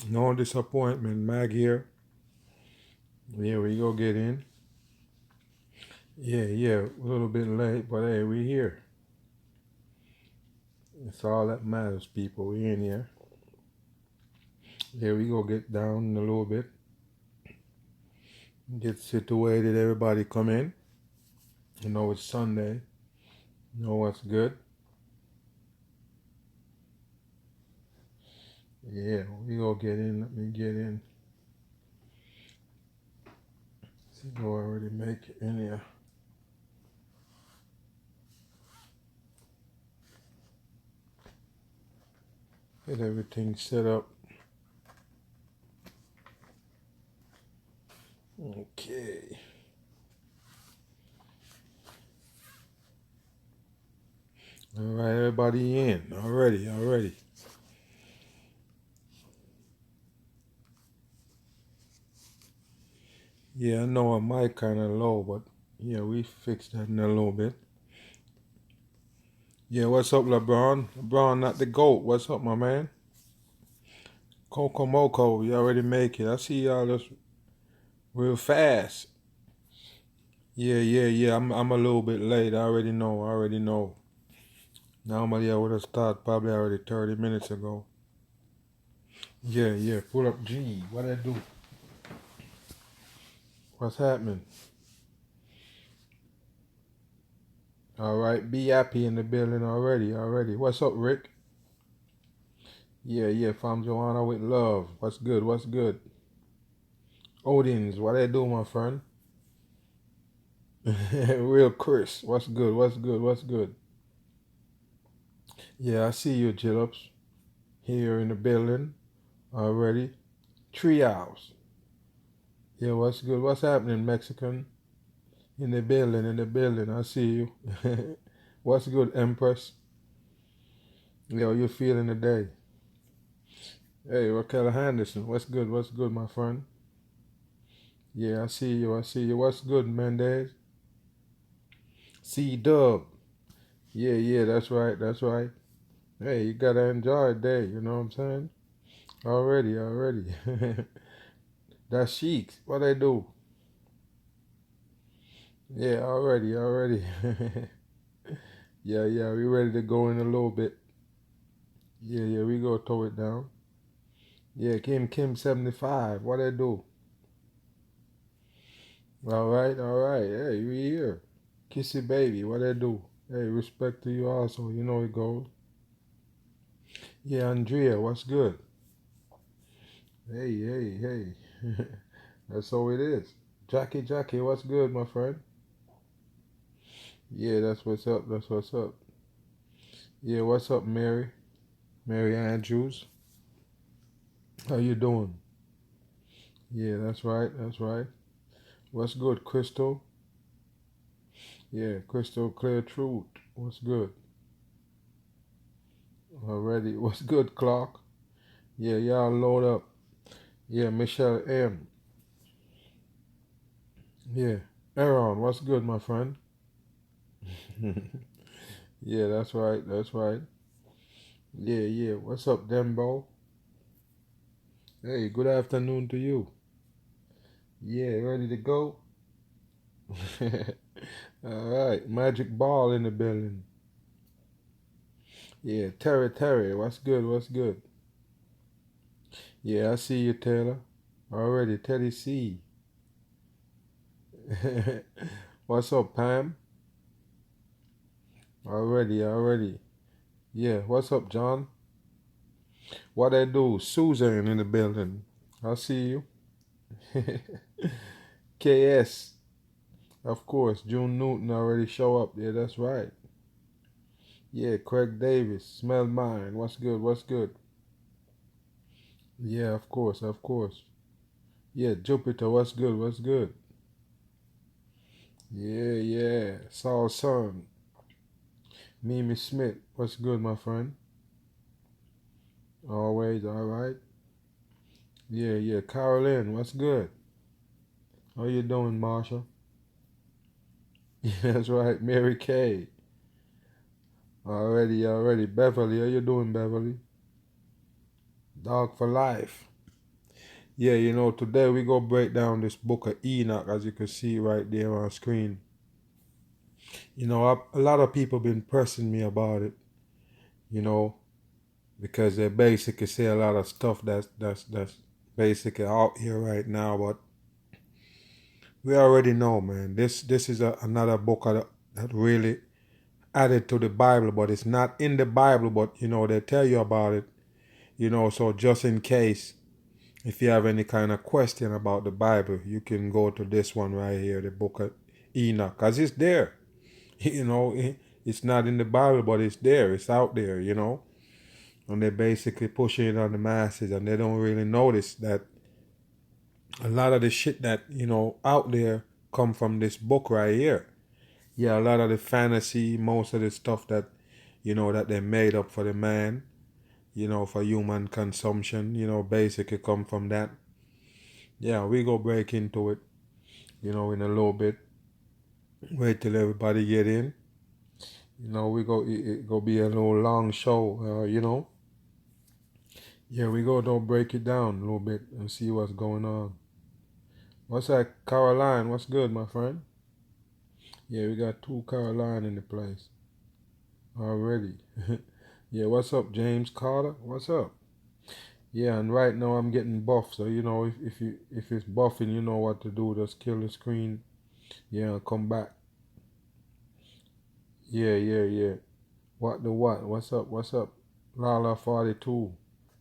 No disappointment, Mag here. Yeah, we go get in. Yeah, a little bit late, but hey, we here. It's all that matters, people. We in here. Yeah, we go get down in a little bit. Get situated, everybody come in. You know it's Sunday. You know what's good. Yeah, we go get in. Let me get in. See, go already make it in here. Get everything set up. Okay. All right, everybody in. Already. Yeah, I know our mic kind of low, but yeah, we fixed that in a little bit. Yeah, what's up, LeBron? LeBron, not the GOAT. What's up, my man? Coco Moco, you already make it. I see y'all just real fast. Yeah. I'm a little bit late. I already know. Normally I would have started probably already 30 minutes ago. Yeah. Pull up G. What I do? What's happening? All right, be happy in the building already. What's up, Rick? Yeah, Fam Joanna with love. What's good? Odins, what I do, my friend? Real Chris, what's good? Yeah, I see you, Jillops, here in the building already. Treehouse. Yeah, what's good? What's happening, Mexican? In the building, I see you. What's good, Empress? Yo, you feeling the day? Hey, Raquel Henderson, what's good, my friend? Yeah, I see you. What's good, Mendez? C Dub. Yeah, that's right. Hey, you gotta enjoy a day, you know what I'm saying? Already. That's chic. What they do? Yeah, already. Yeah, we ready to go in a little bit. Yeah, we go throw it down. Yeah, Kim 75. What they do? All right. Hey, we here. Kissy baby, what they do? Hey, respect to you also. You know it goes. Yeah, Andrea, what's good? Hey. That's how it is. Jackie, what's good, my friend? Yeah, that's what's up. Yeah, what's up, Mary? Mary Andrews. How you doing? Yeah, that's right. What's good, Crystal? Yeah, Crystal Clear Truth. What's good? Already. What's good, Clark? Yeah, y'all load up. Yeah, Michelle M. Yeah. Aaron, what's good, my friend? Yeah, that's right. Yeah. What's up, Dembo? Hey, good afternoon to you. Yeah, ready to go? All right, Magic Ball in the building. Yeah, Terry, what's good? Yeah, I see you, Taylor. Already, Teddy C. What's up, Pam? Already. Yeah, what's up, John? What I do? Susan in the building. I see you. KS, of course. June Newton already show up. Yeah, that's right. Yeah, Craig Davis. Smell mine. What's good? Yeah, of course. Yeah, Jupiter. What's good? Yeah. Saul Son. Mimi Smith. What's good, my friend? Always all right. Yeah. Carolyn. What's good? How you doing, Marsha? Yeah, that's right. Mary Kay. Already. Beverly. How you doing, Beverly? Dog for life. Yeah, today we go break down this book of Enoch, as you can see right there on screen. A lot of people been pressing me about it, you know, because they basically say a lot of stuff that's basically out here right now. But we already know, man. This is another book that really added to the Bible, but it's not in the Bible. But they tell you about it. So just in case, if you have any kind of question about the Bible, you can go to this one right here, the book of Enoch, cause it's there. It's not in the Bible, but it's there. It's out there. And they're basically pushing it on the masses, and they don't really notice that a lot of the shit that out there come from this book right here. Yeah, a lot of the fantasy, most of the stuff that that they made up for the man, for human consumption, basically come from that. Yeah, we go break into it, in a little bit. Wait till everybody get in. We go it go be a little long show. Yeah, we go don't break it down a little bit and see what's going on. What's that, Caroline? What's good, my friend? Yeah, we got two Caroline in the place already. Yeah, what's up, James Carter? What's up? Yeah, and right now I'm getting buff, so if it's buffing, you know what to do. Just kill the screen. Yeah, come back. Yeah, yeah, yeah. What the what? What's up? What's up? Lala 42.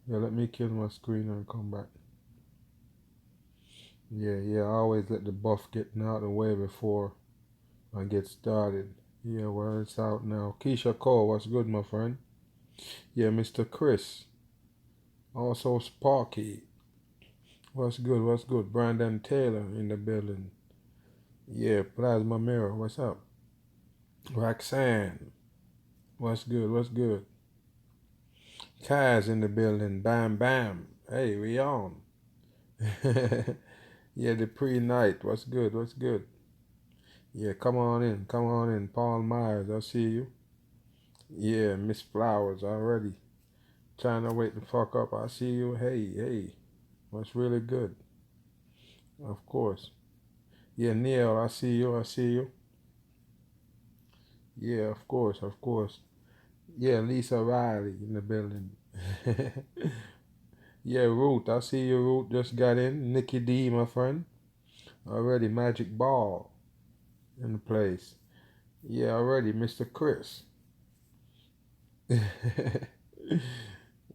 Yeah, let me kill my screen and come back. Yeah, yeah. I always let the buff get out of the way before I get started. Yeah, well, it's out now. Keisha Cole, what's good, my friend? Yeah, Mr. Chris. Also Sparky. What's good? What's good? Brandon Taylor in the building. Yeah, Plasma Mirror. What's up? Roxanne. What's good? What's good? Kaz in the building. Bam Bam. Hey, we on. Yeah, the pre-night. What's good? What's good? Yeah, come on in. Come on in. Paul Myers, I see you. Yeah, Miss Flowers already. Trying to wake the fuck up. I see you. Hey, hey. What's really good? Of course. Yeah, Neil, I see you. I see you. Yeah, of course. Of course. Yeah, Lisa Riley in the building. Yeah, Ruth. I see you, Ruth. Just got in. Nikki D, my friend. Already Magic Ball in the place. Yeah, already Mr. Chris.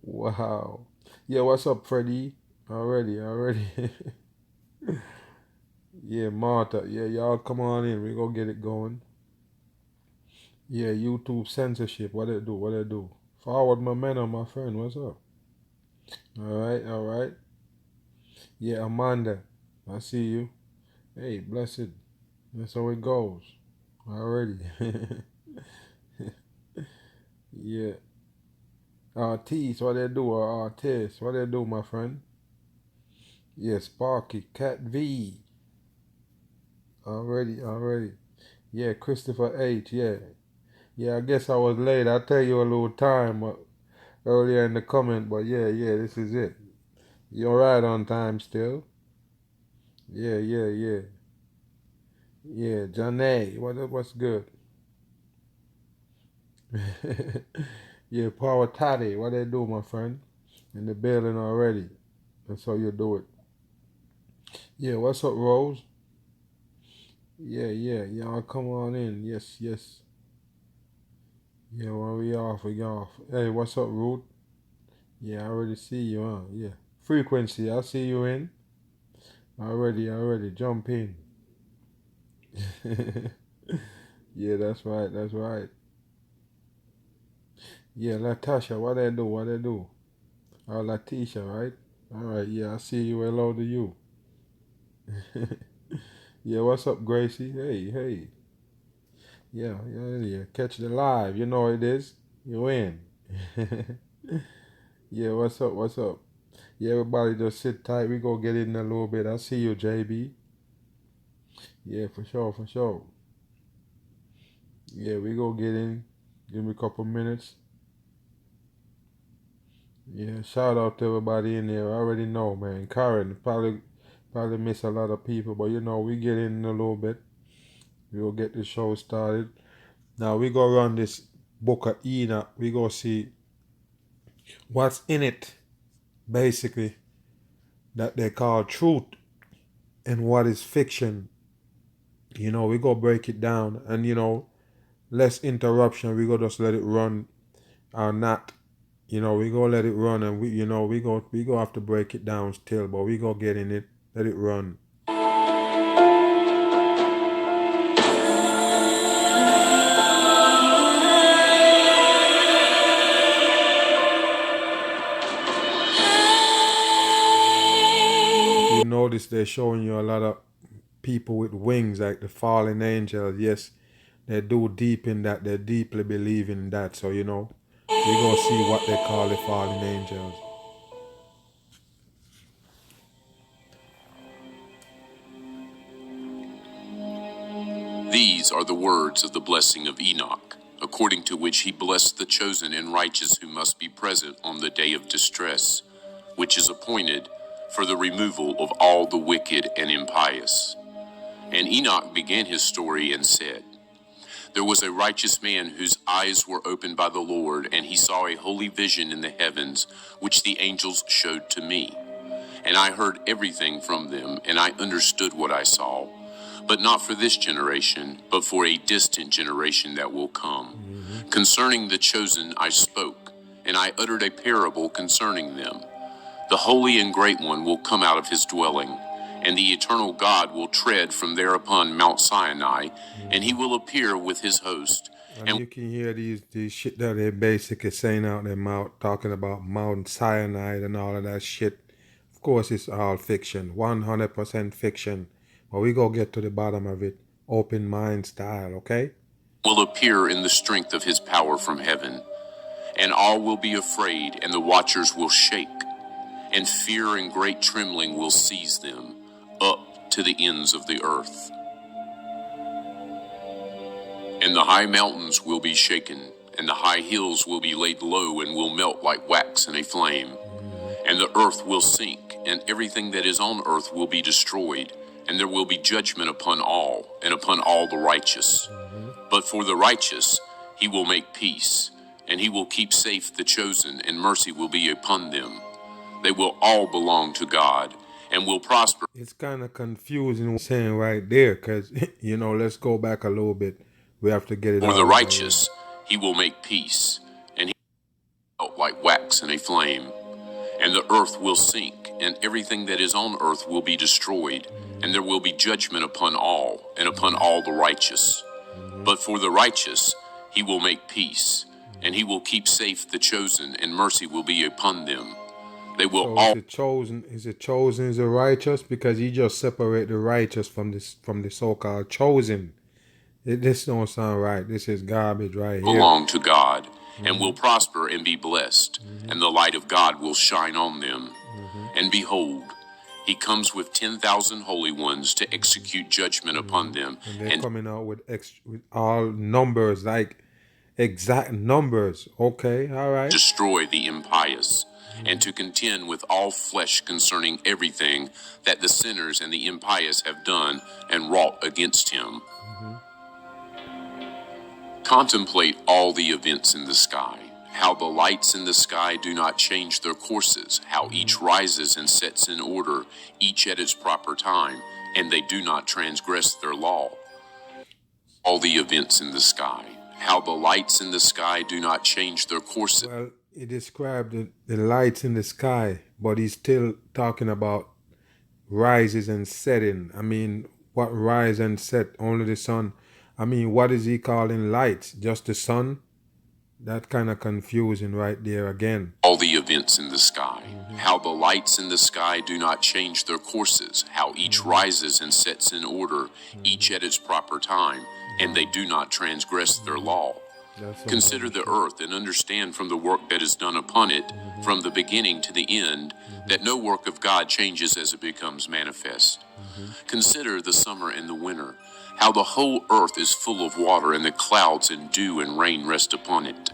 Wow. Yeah, what's up, Freddie? Already. Yeah, Martha. Yeah, y'all come on in. We gonna get it going. Yeah, YouTube censorship. What it do? What it do? Forward momentum, my friend. What's up? All right, all right. Yeah, Amanda. I see you. Hey, blessed. That's how it goes. Already. Yeah. Artiste, what they do? Or artist, what they do, my friend? Yeah, Sparky, Cat V. Already. Yeah, Christopher H. Yeah. Yeah, I guess I was late. I'll tell you a little time earlier in the comment, but yeah, this is it. You're right on time still. Yeah. Yeah, Janae, what's good? Yeah, Power Toddy, what they do, my friend? In the building already. That's how you do it. Yeah, what's up, Rose? Yeah. Y'all come on in. Yes. Yeah, well, we off. Hey, what's up, Ruth? Yeah, I already see you, huh? Yeah. Frequency, I see you in. Already. Jump in. Yeah, that's right. Yeah, Latasha, what they do? What they do? Oh, Latisha, right? All right, yeah, I see you. Hello to you. Yeah, what's up, Gracie? Hey. Yeah. Catch the live. You know it is. You win. Yeah, what's up? Yeah, everybody just sit tight. We go get in a little bit. I see you, JB. Yeah, for sure. Yeah, we go get in. Give me a couple minutes. Yeah, shout out to everybody in there. I already know, man. Karen probably miss a lot of people, but you know, we get in a little bit. We'll get the show started. Now we go run this book of Enoch. We go see what's in it, basically, that they call truth and what is fiction. You know, we go break it down, and you know, less interruption. We go just let it run or not. You know, we go let it run, and we go have to break it down still, but we go get in it, let it run. If you notice, they're showing you a lot of people with wings, like the fallen angels. Yes, they do deep in that. They deeply believe in that. So you know, we go see what they call the fallen angels. These are the words of the blessing of Enoch, according to which he blessed the chosen and righteous who must be present on the day of distress, which is appointed for the removal of all the wicked and impious. And Enoch began his story and said, There was a righteous man whose eyes were opened by the Lord, and he saw a holy vision in the heavens, which the angels showed to me. And I heard everything from them, and I understood what I saw. But not for this generation, but for a distant generation that will come. Concerning the chosen I spoke, and I uttered a parable concerning them. The holy and great one will come out of his dwelling, and the eternal God will tread from there upon Mount Sinai, and he will appear with his host. And you can hear these shit that they're basically saying out their mouth, talking about Mount Sinai and all of that shit. Of course, it's all fiction, 100% fiction. But we go get to the bottom of it, open mind style, okay? Will appear in the strength of his power from heaven, and all will be afraid, and the watchers will shake, and fear and great trembling will seize them up to the ends of the earth. And the high mountains will be shaken, and the high hills will be laid low and will melt like wax in a flame. And the earth will sink, and everything that is on earth will be destroyed, and there will be judgment upon all, and upon all the righteous. But for the righteous he will make peace, and he will keep safe the chosen, and mercy will be upon them. They will all belong to God, and will prosper. It's kind of confusing what I'm saying right there, because, you know, let's go back a little bit. We have to get it For out. the righteous he will make peace, and he will melt like wax in a flame. And the earth will sink, and everything that is on earth will be destroyed, and there will be judgment upon all, and upon all the righteous. But for the righteous he will make peace, and he will keep safe the chosen, and mercy will be upon them. They will So all. Is it chosen is the righteous? Because he just separate the righteous from the so-called chosen. This don't sound right. This is garbage right here. Belong to God, and will prosper and be blessed, and the light of God will shine on them. And behold, he comes with 10,000 holy ones to execute judgment upon them. And they're coming out with all numbers, like exact numbers. Okay, all right. Destroy the impious, and to contend with all flesh concerning everything that the sinners and the impious have done and wrought against him. Contemplate all the events in the sky, how the lights in the sky do not change their courses, how each rises and sets in order, each at its proper time, and they do not transgress their law. All the events in the sky, how the lights in the sky do not change their courses. Well, he described the lights in the sky, but he's still talking about rises and setting. I mean, what rise and set? Only the sun. I mean, what is he calling lights? Just the sun? That kind of confusing right there again. All the events in the sky, how the lights in the sky do not change their courses, how each rises and sets in order, each at its proper time, and they do not transgress their law. Consider the earth and understand from the work that is done upon it, from the beginning to the end, that no work of God changes as it becomes manifest. Consider the summer and the winter, how the whole earth is full of water, and the clouds and dew and rain rest upon it.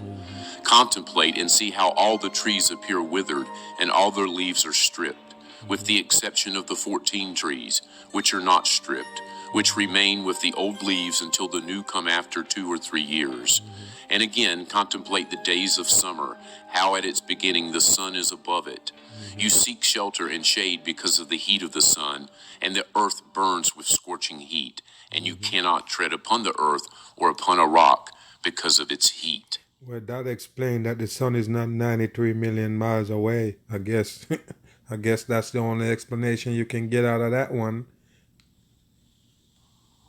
Contemplate and see how all the trees appear withered, and all their leaves are stripped, with the exception of the 14 trees, which are not stripped, which remain with the old leaves until the new come after 2 or 3 years. And again, contemplate the days of summer, how at its beginning the sun is above it. You seek shelter and shade because of the heat of the sun, and the earth burns with scorching heat, and you cannot tread upon the earth or upon a rock because of its heat. Well, that explains that the sun is not 93 million miles away. I guess I guess that's the only explanation you can get out of that one.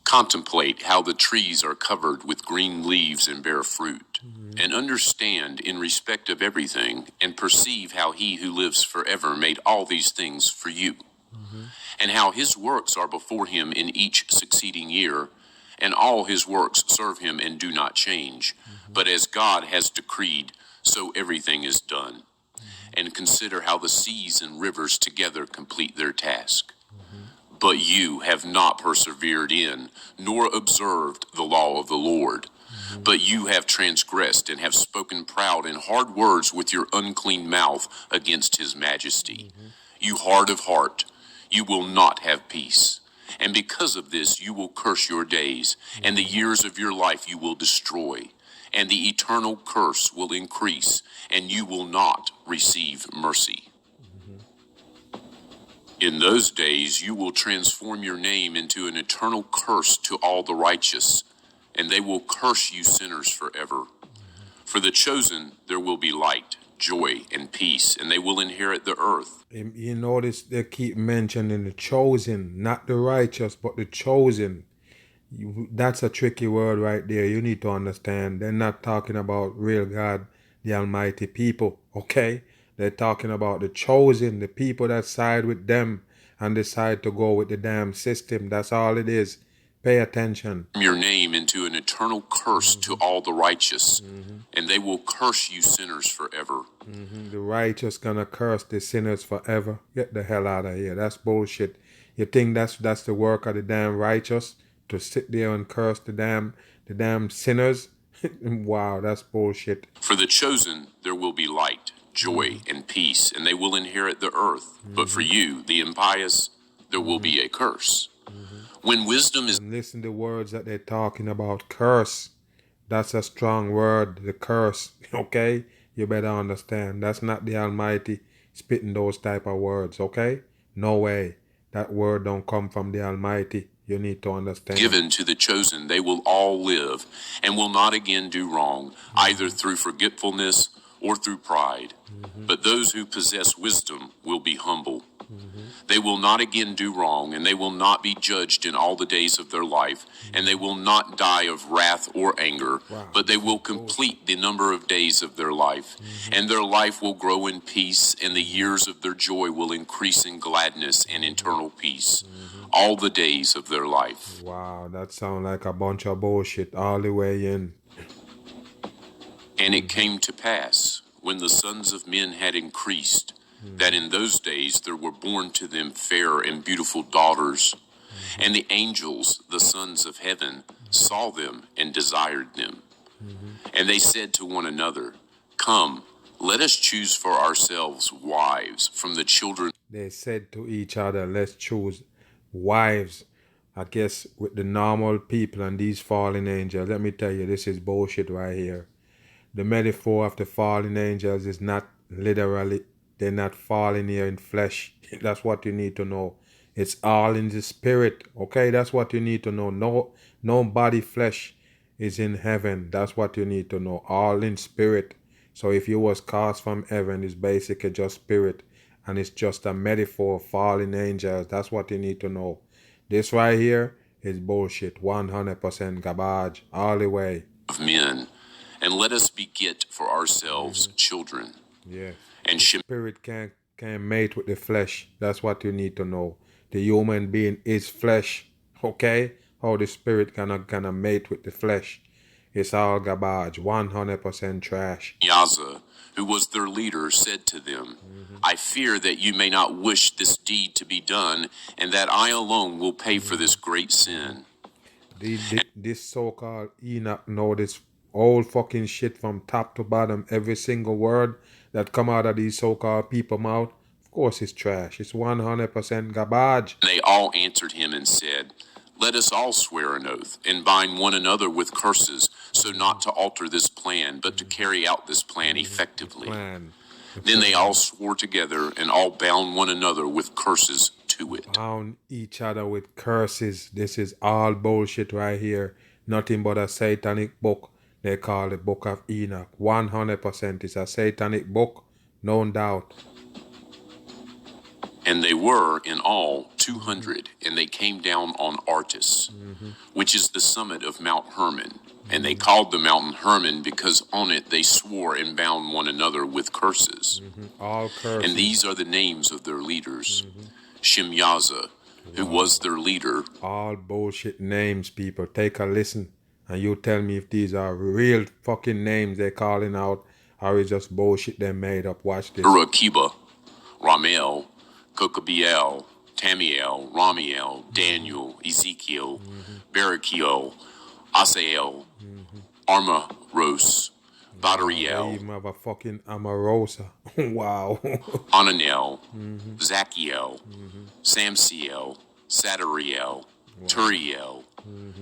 Contemplate how the trees are covered with green leaves and bear fruit, and understand in respect of everything, and perceive how he who lives forever made all these things for you, and how his works are before him in each succeeding year, and all his works serve him and do not change. But as God has decreed, so everything is done. And consider how the seas and rivers together complete their task. But you have not persevered in, nor observed the law of the Lord. But you have transgressed and have spoken proud and hard words with your unclean mouth against his majesty. You hard of heart, you will not have peace. And because of this, you will curse your days, and the years of your life you will destroy. And the eternal curse will increase, and you will not receive mercy. In those days you will transform your name into an eternal curse to all the righteous, and they will curse you sinners forever. For the chosen there will be light, joy, and peace, and they will inherit the earth. You notice they keep mentioning the chosen, not the righteous, but the chosen. That's a tricky word right there. You need to understand. They're not talking about real God, the Almighty people, okay? They're talking about the chosen, the people that side with them and decide to go with the damn system. That's all it is. Pay attention. Your name into an eternal curse to all the righteous, and they will curse you sinners forever. The righteous gonna curse the sinners forever. Get the hell out of here. That's bullshit. You think that's the work of the damn righteous? To sit there and curse the damn sinners? Wow, that's bullshit. For the chosen there will be light, joy, and peace, and they will inherit the earth. But for you, the impious, there will be a curse. When wisdom is... And listen to the words that they're talking about. Curse. That's a strong word, the curse. Okay? You better understand. That's not the Almighty spitting those type of words, okay? No way. That word don't come from the Almighty. You need to understand. Given to the chosen, they will all live, and will not again do wrong, either through forgetfulness or through pride. But those who possess wisdom will be humble. They will not again do wrong, and they will not be judged in all the days of their life, and they will not die of wrath or anger, but they will complete the number of days of their life, and their life will grow in peace, and the years of their joy will increase in gladness and eternal peace, all the days of their life. Wow, that sounds like a bunch of bullshit all the way in. And it came to pass, when the sons of men had increased, that in those days there were born to them fair and beautiful daughters, and the angels, the sons of heaven, saw them and desired them. And they said to one another, Come, let us choose for ourselves wives from the children. They said to each other, let's choose wives. I guess with the normal people and these fallen angels. Let me tell you, this is bullshit right here. The metaphor of the fallen angels is not literally, they're not falling here in flesh. That's what you need to know. It's all in the spirit. Okay, that's what you need to know. No body flesh is in heaven. That's what you need to know. All in spirit. So if you was cast from heaven, it's basically just spirit. And it's just a metaphor of fallen angels. That's what you need to know. This right here is bullshit. 100% garbage. All the way. Of men, and let us beget for ourselves children. Yeah. And spirit can't mate with the flesh. That's what you need to know. The human being is flesh. Okay? How the spirit gonna mate with the flesh. It's all garbage. 100% trash. Yaza, who was their leader, said to them, I fear that you may not wish this deed to be done, and that I alone will pay for this great sin. This so-called Enoch know this old fucking shit from top to bottom. Every single word that come out of these so-called people mouth, of course it's trash. It's 100% garbage. They all answered him and said, "Let us all swear an oath, and bind one another with curses, so not to alter this plan, but to carry out this plan effectively." Then they all swore together, and all bound one another with curses to it. Bound each other with curses. This is all bullshit right here. Nothing but a satanic book. They call the Book of Enoch. 100% is a satanic book, no doubt. And they were in all 200, and they came down on Artis, which is the summit of Mount Hermon. And they called the mountain Hermon because on it they swore and bound one another with curses. All curses. And these are the names of their leaders. Shemyaza, who was their leader. All bullshit names, people. Take a listen. And you tell me if these are real fucking names they're calling out, or is just bullshit they made up. Watch this. Urakiba, Ramel, Kokabiel, Tamiel, Ramiel, Daniel, Ezekiel, Barakiel, Asael, Armaros, Badariel, motherfucking Amarosa. Wow. Ananel, Zachiel, Samsiel, Sadariel, Turiel,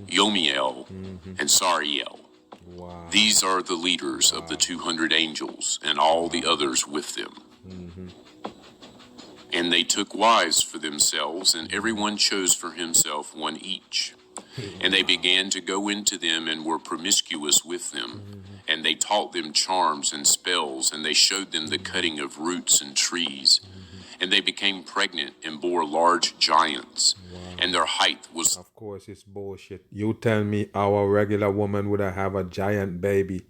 Yomiel, and Sariel. Wow. These are the leaders of the 200 angels, and all the others with them. And they took wives for themselves, and everyone chose for himself one each. And they began to go into them and were promiscuous with them. And they taught them charms and spells, and they showed them the cutting of roots and trees. And they became pregnant and bore large giants. And their height was... Of course, it's bullshit. You tell me our regular woman would have a giant baby.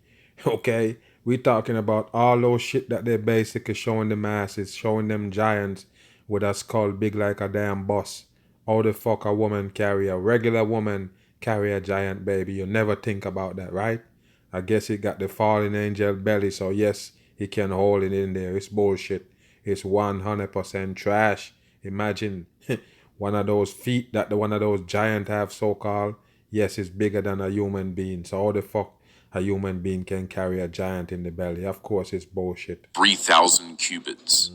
Okay? We talking about all those shit that they basically showing the masses, showing them giants with a skull big like a damn bus. How the fuck a woman carry, a regular woman carry a giant baby? You never think about that, right? I guess he got the fallen angel belly, so yes, he can hold it in there. It's bullshit. It's 100% trash. Imagine one of those feet that one of those giants have, so-called. Yes, it's bigger than a human being. So how the fuck a human being can carry a giant in the belly? Of course, it's bullshit. 3,000 cubits,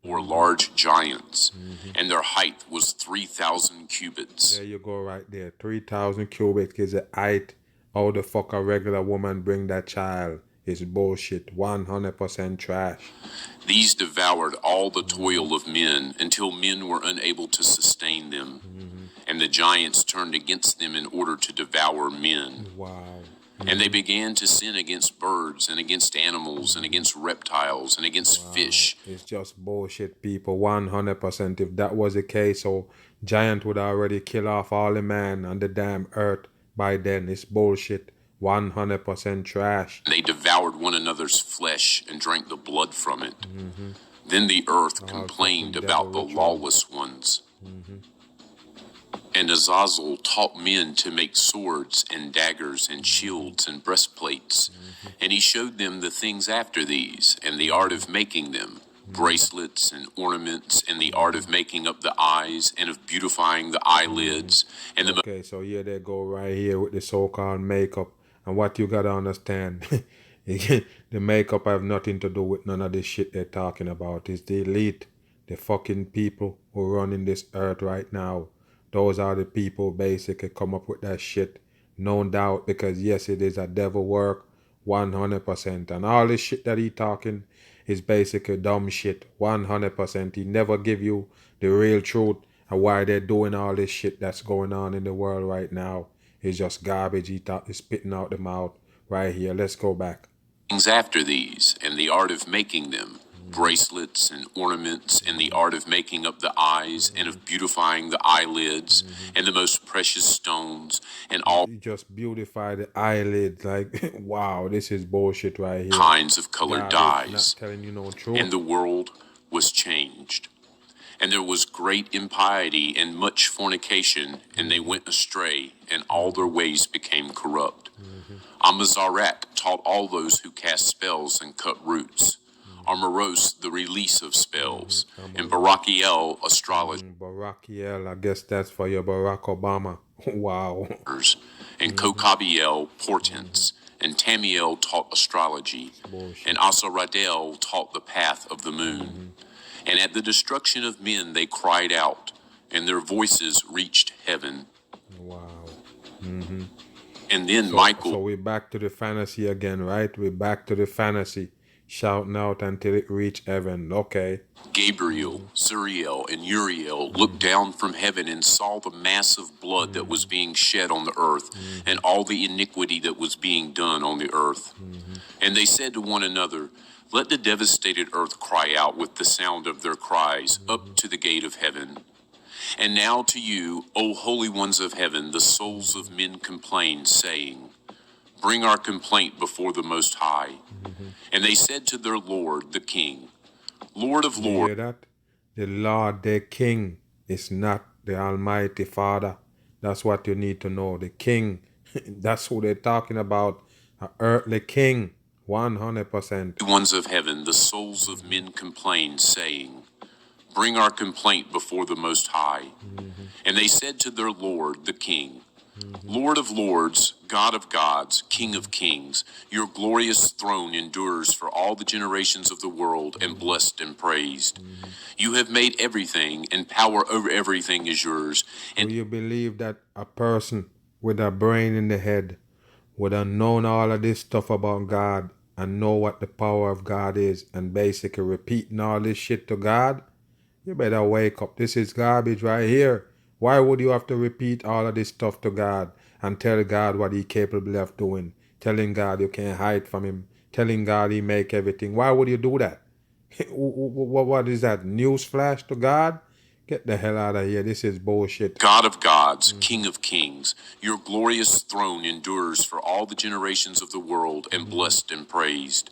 or large giants, and their height was 3,000 cubits. There you go right there. 3,000 cubits is the height. How the fuck a regular woman bring that child? It's bullshit. 100% trash. These devoured all the toil of men until men were unable to sustain them. And the giants turned against them in order to devour men. Wow. And they began to sin against birds and against animals and against reptiles and against fish. It's just bullshit, people. 100%. If that was the case, so giant would already kill off all the man on the damn earth by then. It's bullshit. 100% trash. They devoured one another's flesh and drank the blood from it. Then the earth complained about the lawless ones. And Azazel taught men to make swords and daggers and shields and breastplates. And he showed them the things after these, and the art of making them, bracelets and ornaments, and the art of making up the eyes, and of beautifying the eyelids. And Okay, so here they go right here with the so-called makeup. And what you gotta understand, the makeup have nothing to do with none of this shit they're talking about. It's the elite, the fucking people who running this earth right now. Those are the people basically come up with that shit. No doubt, because yes, it is a devil work, 100%. And all this shit that he talking is basically dumb shit, 100%. He never give you the real truth and why they're doing all this shit that's going on in the world right now. It's just garbage he is spitting out the mouth right here. Let's go back. things after these, and the art of making them, bracelets and ornaments, and the art of making up the eyes, and of beautifying the eyelids, and the most precious stones, and all You just beautify the eyelids. Like, wow, this is bullshit right here. kinds of colored God is dyes. not telling you no truth. And the world was changed. And there was great impiety and much fornication, and they went astray, and all their ways became corrupt. Amazarak taught all those who cast spells and cut roots. Armaros, the release of spells. And Barakiel, astrology. Barakiel, I guess that's for your Barack Obama. Wow. And Kokabiel portents, and Tamiel taught astrology, and Bullshit. Asaradel taught the path of the moon. And at the destruction of men they cried out, and their voices reached heaven. Wow. And then So Michael, we're back to the fantasy again, right? We're back to the fantasy, shouting out until it reach heaven. Okay. Gabriel, Suriel, and Uriel looked down from heaven and saw the mass of blood that was being shed on the earth, and all the iniquity that was being done on the earth. And they said to one another, let the devastated earth cry out with the sound of their cries up to the gate of heaven. And now to you, O holy ones of heaven, the souls of men complain, saying, bring our complaint before the Most High. And they said to their Lord, the King, Lord of You lords. hear that? The Lord, the King, is not the Almighty Father. That's what you need to know. The King, that's who they're talking about. An earthly king, 100%. Ones of heaven, the souls of men complain, saying, bring our complaint before the Most High. And they said to their Lord, the King, Lord of lords, God of gods, King of kings, your glorious throne endures for all the generations of the world, and blessed and praised. You have made everything, and power over everything is yours. Do you believe that a person with a brain in the head would have known all of this stuff about God and know what the power of God is and basically repeating all this shit to God? You better wake up. This is garbage right here. Why would you have to repeat all of this stuff to God and tell God what He's capable of doing? Telling God you can't hide from Him. Telling God He make everything. Why would you do that? What is that? Newsflash to God? Get the hell out of here. This is bullshit. God of gods, King of kings, your glorious throne endures for all the generations of the world, and blessed and praised.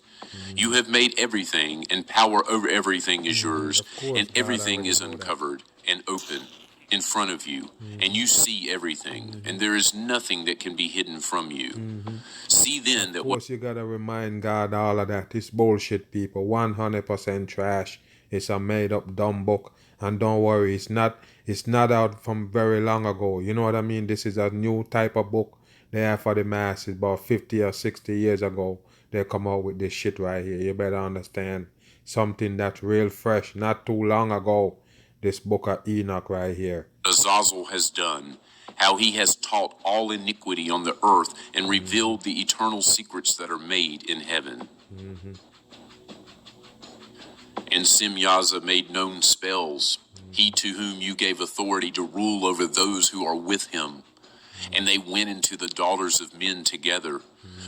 You have made everything, and power over everything is yours, Of course, and God everything already is know that. uncovered and open in front of you, and you see everything, and there is nothing that can be hidden from you. See then Of that what course, you gotta remind God all of that. It's bullshit, people. 100% trash. It's a made-up dumb book. And don't worry, it's not out from very long ago. You know what I mean? This is a new type of book they have for the masses. About 50 or 60 years ago, they come out with this shit right here. You better understand. Something that's real fresh, not too long ago. This book of Enoch right here. Azazel has done, how he has taught all iniquity on the earth, and revealed the eternal secrets that are made in heaven. And Simyaza made known spells, he to whom you gave authority to rule over those who are with him. And they went into the daughters of men together,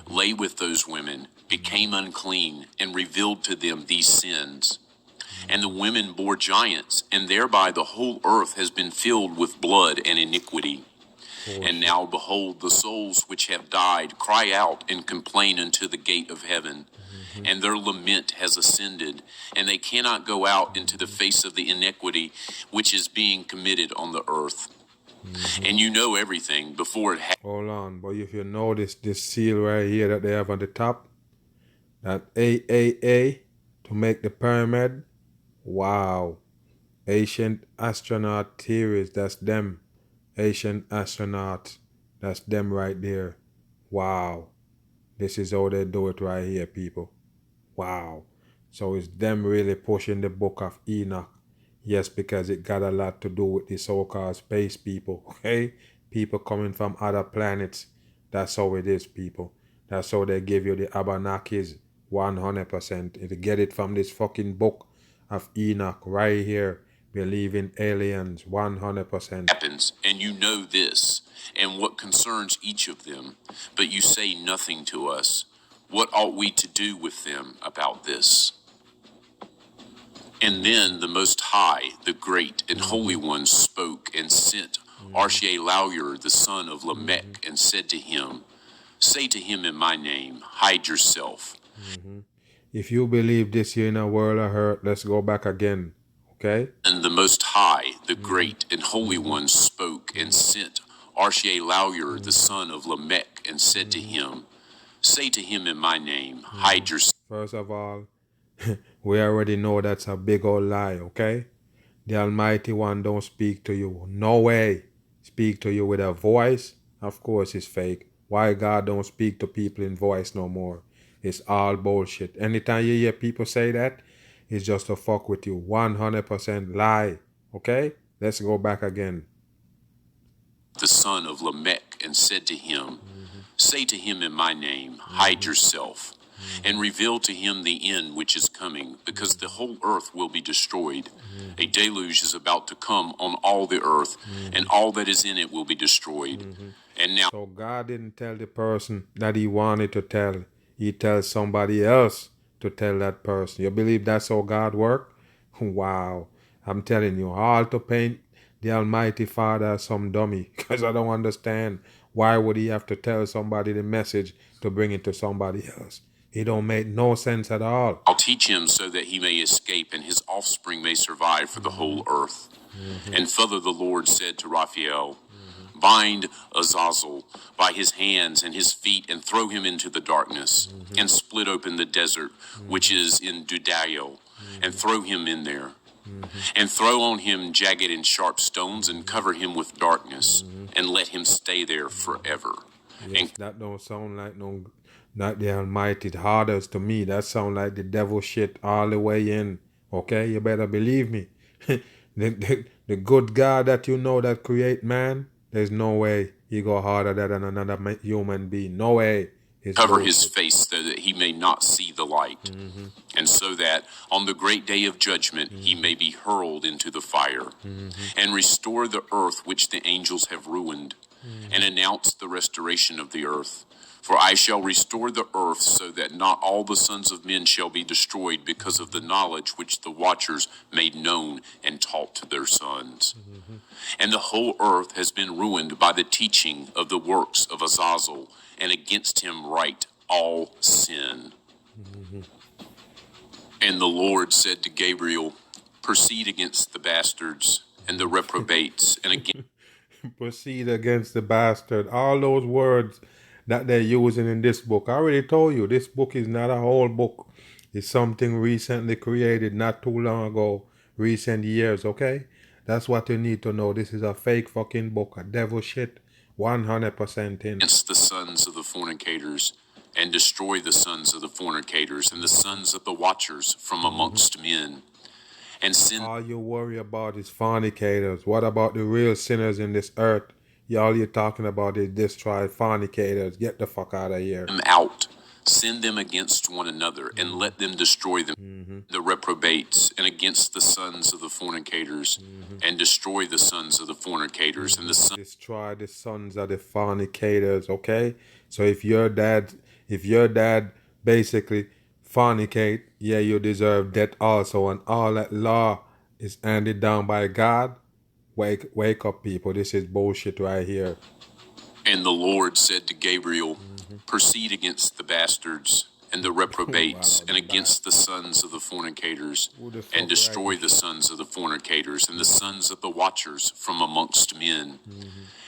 lay with those women, became unclean, and revealed to them these sins. And the women bore giants, and thereby the whole earth has been filled with blood and iniquity. And now behold, the souls which have died cry out and complain unto the gate of heaven. And their lament has ascended, and they cannot go out into the face of the iniquity which is being committed on the earth. And you know everything before it Hold on, but if you notice this seal right here that they have on the top, that AAA to make the pyramid, wow. Ancient astronaut theories, that's them. Ancient astronauts, that's them right there. Wow. This is how they do it right here, people. Wow. So it's them really pushing the book of Enoch. Yes, because it got a lot to do with the so-called space people, okay? People coming from other planets. That's how it is, people. That's how they give you the Abenakis 100%. You get it from this fucking book of Enoch right here. Believe in aliens 100%. happens, and you know this, and what concerns each of them, but you say nothing to us. What ought we to do with them about this? And then the Most High, the Great and Holy One, spoke and sent Arshielauyur, the son of Lamech, and said to him, say to him in my name, hide yourself. If you believe this you're in a world of hurt, let's go back again, okay? And the Most High, the Great and Holy One, spoke and sent Arshielauyur, the son of Lamech, and said to him, say to him in my name, hide yourself. First of all, we already know that's a big old lie, okay? The Almighty One don't speak to you. No way. speak to you with a voice, of course it's fake. Why God don't speak to people in voice no more? It's all bullshit. Anytime you hear people say that, it's just to fuck with you. 100% lie. Okay? Let's go back again. The son of Lamech, and said to him, Say to him in my name, Hide yourself, and reveal to him the end which is coming, because the whole earth will be destroyed. A deluge is about to come on all the earth, and all that is in it will be destroyed. And now, So God didn't tell the person that he wanted to tell. He tells somebody else to tell that person. You believe that's how God works? Wow. I'm telling you, all to paint the Almighty Father as some dummy. Because I don't understand. Why would he have to tell somebody the message to bring it to somebody else? It don't make no sense at all. I'll teach him so that he may escape, and his offspring may survive for the whole earth. And further the Lord said to Raphael, Bind Azazel by his hands and his feet, and throw him into the darkness, and split open the desert which is in Dudael, and throw him in there. And throw on him jagged and sharp stones, and cover him with darkness, and let him stay there forever. Yes, that don't sound like no, not the Almighty Hardest to me. That sound like the devil shit all the way in. Okay, you better believe me. The good God that you know that create man, there's no way he go harder than another human being. No way. It's Cover bullshit. his face so that he may not see the light, and so that on the great day of judgment he may be hurled into the fire, and restore the earth which the angels have ruined, and announce the restoration of the earth. For I shall restore the earth so that not all the sons of men shall be destroyed because of the knowledge which the watchers made known and taught to their sons. And the whole earth has been ruined by the teaching of the works of Azazel, and against him write all sin. And the Lord said to Gabriel, Proceed against the bastards and the reprobates, and against Proceed against the bastard. All those words that they're using in this book. I already told you, this book is not a whole book. It's something recently created, not too long ago, recent years, okay? That's what you need to know. This is a fake fucking book, a devil shit, 100% in. the sons of the fornicators, and destroy the sons of the fornicators, and the sons of the watchers from amongst men. And send All you worry about is fornicators. What about the real sinners in this earth? All you're talking about is destroy fornicators. Get the fuck out of here. them out, send them against one another, and let them destroy them, the reprobates, and against the sons of the fornicators, and destroy the sons of the fornicators, and the sons Destroy the sons of the fornicators, okay? So if your dad basically fornicate, yeah, you deserve death also, and all that law is handed down by God. Wake up, people. This is bullshit right here. And the Lord said to Gabriel, Proceed against the bastards and the reprobates, Wow, and against the sons of the fornicators, Who the fuck and destroy write the sons of the fornicators, and the sons of the watchers from amongst men,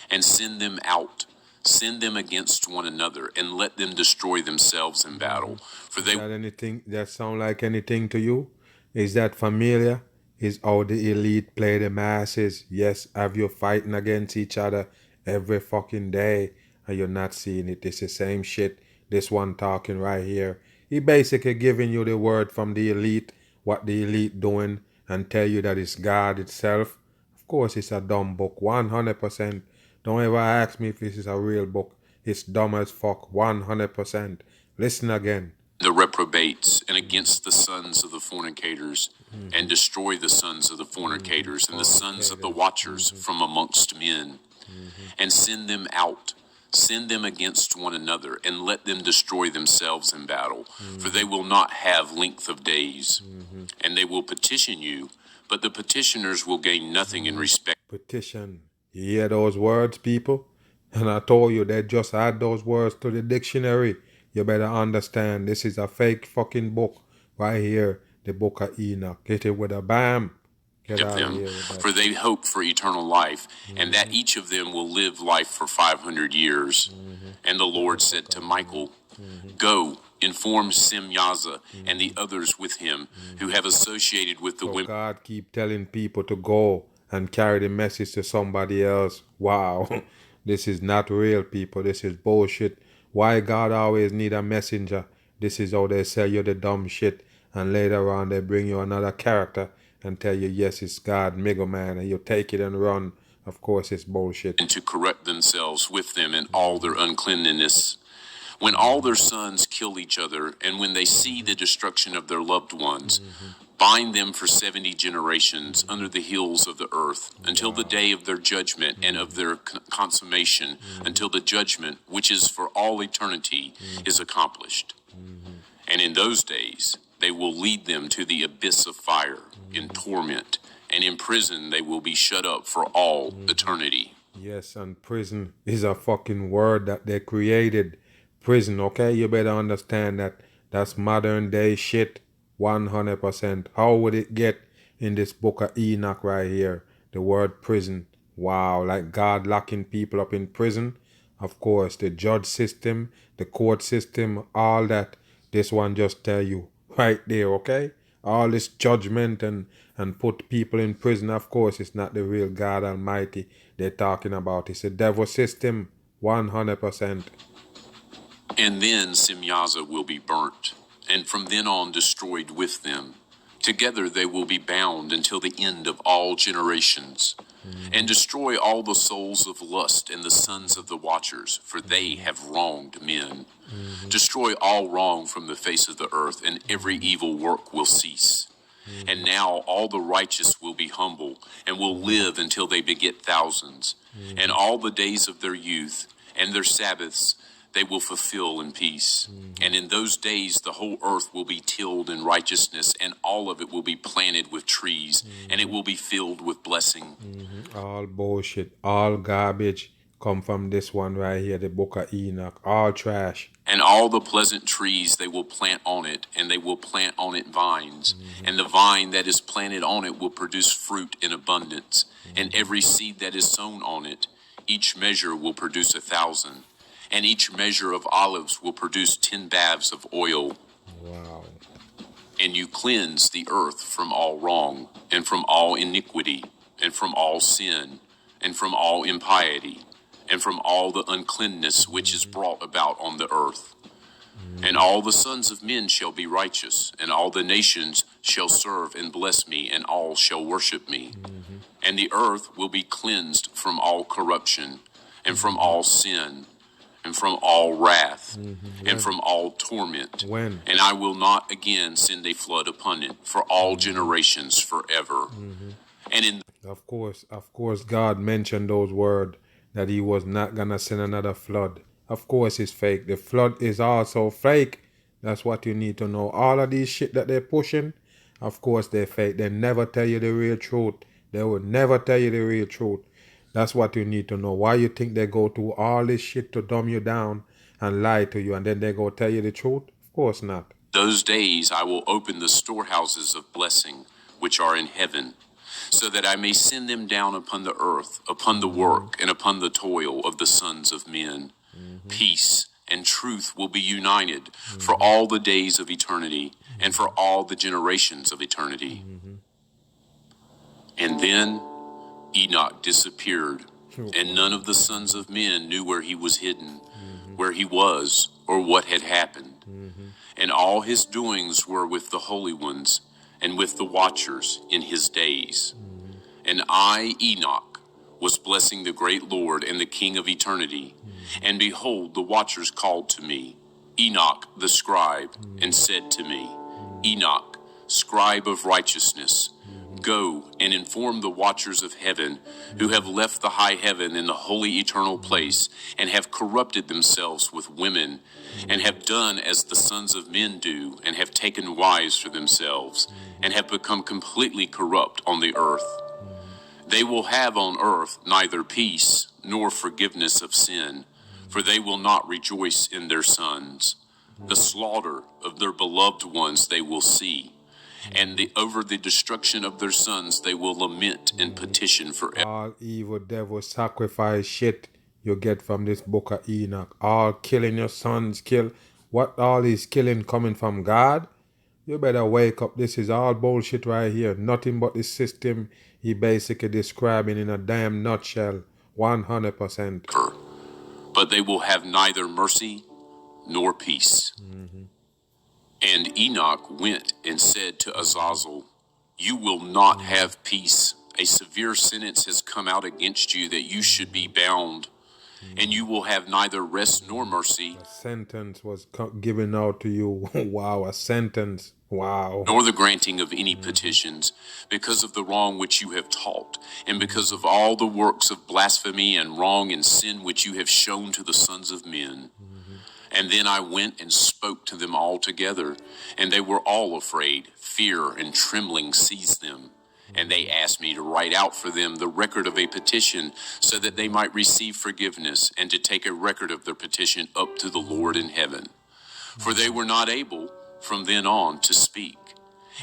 and send them out. Send them against one another, and let them destroy themselves in battle. For they that anything that sound like anything to you? Is that familiar? Is how the elite play the masses? Yes, have you fighting against each other every fucking day and you're not seeing it? It's the same shit. This one talking right here. He basically giving you the word from the elite, what the elite doing, and tell you that it's God itself. Of course, it's a dumb book, 100%. Don't ever ask me if this is a real book. It's dumb as fuck, 100%. Listen again. the reprobates, and against the sons of the fornicators, and destroy the sons of the fornicators, and the sons of the watchers from amongst men, and send them out. Send them against one another, and let them destroy themselves in battle, for they will not have length of days. And they will petition you, but the petitioners will gain nothing in respect. Petition. You hear those words, people? And I told you they just add those words to the dictionary. You better understand this is a fake fucking book right here. The book of Enoch. Get it with a bam. Get Of out of them, here with that. for they hope for eternal life, and that each of them will live life for 500 years. And the Lord said to Michael, Go, inform Simyaza and the others with him who have associated with the So women God keep telling people to go and carry the message to somebody else. Wow. This is not real, people. This is bullshit. Why God always need a messenger? This is how they sell you the dumb shit, and later on they bring you another character and tell you, yes, it's God, Mega Man, and you take it and run. Of course, it's bullshit. And to correct themselves with them in all their uncleanness. When all their sons kill each other, and when they see the destruction of their loved ones, bind them for 70 generations under the hills of the earth, until the day of their judgment and of their consummation, until the judgment, which is for all eternity, is accomplished. And in those days they will lead them to the abyss of fire, in torment, and in prison they will be shut up for all eternity. Yes, and prison is a fucking word that they created. Prison, okay? You better understand that that's modern day shit. 100%. How would it get in this book of Enoch right here? The word prison. Wow, like God locking people up in prison. Of course, the judge system, the court system, all that. This one just tell you right there, okay? All this judgment and put people in prison. Of course, it's not the real God Almighty they're talking about. It's a devil system, 100%. And then Simyaza will be burnt, and from then on destroyed with them. Together they will be bound until the end of all generations, and destroy all the souls of lust and the sons of the watchers, for they have wronged men. Destroy all wrong from the face of the earth, and every evil work will cease. And now all the righteous will be humble, and will live until they beget thousands. And all the days of their youth and their Sabbaths they will fulfill in peace. And in those days the whole earth will be tilled in righteousness, and all of it will be planted with trees, and it will be filled with blessing. All bullshit, all garbage come from this one right here, the book of Enoch. All trash. And all the pleasant trees they will plant on it, and they will plant on it vines. And the vine that is planted on it will produce fruit in abundance. And every seed that is sown on it, each measure will produce 1,000. And each measure of olives will produce 10 baths of oil. Wow. And you cleanse the earth from all wrong, and from all iniquity, and from all sin, and from all impiety, and from all the uncleanness which is brought about on the earth. And all the sons of men shall be righteous, and all the nations shall serve and bless me, and all shall worship me. And the earth will be cleansed from all corruption, and from all sin, and from all wrath, and from all torment. When? And I will not again send a flood upon it for all generations forever. And in Of course, God mentioned those words that he was not gonna send another flood. Of course it's fake. The flood is also fake. That's what you need to know. All of these shit that they're pushing, of course they're fake. They never tell you the real truth. They will never tell you the real truth. That's what you need to know. Why you think they go through all this shit to dumb you down and lie to you, and then they go tell you the truth? Of course not. those days I will open the storehouses of blessing which are in heaven, so that I may send them down upon the earth, upon the work, and upon the toil of the sons of men. Peace and truth will be united for all the days of eternity, and for all the generations of eternity. And then Enoch disappeared, and none of the sons of men knew where he was hidden, where he was, or what had happened. And all his doings were with the holy ones, and with the watchers in his days. And I, Enoch, was blessing the great Lord and the King of eternity. And behold, the watchers called to me, Enoch the scribe, and said to me, Enoch, scribe of righteousness, go and inform the watchers of heaven, who have left the high heaven and the holy eternal place, and have corrupted themselves with women, and have done as the sons of men do, and have taken wives for themselves, and have become completely corrupt on the earth. They will have on earth neither peace nor forgiveness of sin, for they will not rejoice in their sons. The slaughter of their beloved ones they will see, and over the destruction of their sons they will lament and petition forever. All evil devil sacrifice shit you get from this book of Enoch. All killing your sons, kill. What all is killing coming from God? You better wake up. This is all bullshit right here. Nothing but the system he basically describing in a damn nutshell. 100%. But they will have neither mercy nor peace. And Enoch went and said to Azazel, you will not have peace. A severe sentence has come out against you that you should be bound, and you will have neither rest nor mercy. A sentence was given out to you. Wow, a sentence. Wow. Nor the granting of any petitions, because of the wrong which you have taught, and because of all the works of blasphemy and wrong and sin which you have shown to the sons of men. And then I went and spoke to them all together, and they were all afraid. Fear and trembling seized them. And they asked me to write out for them the record of a petition, so that they might receive forgiveness, and to take a record of their petition up to the Lord in heaven. For they were not able from then on to speak,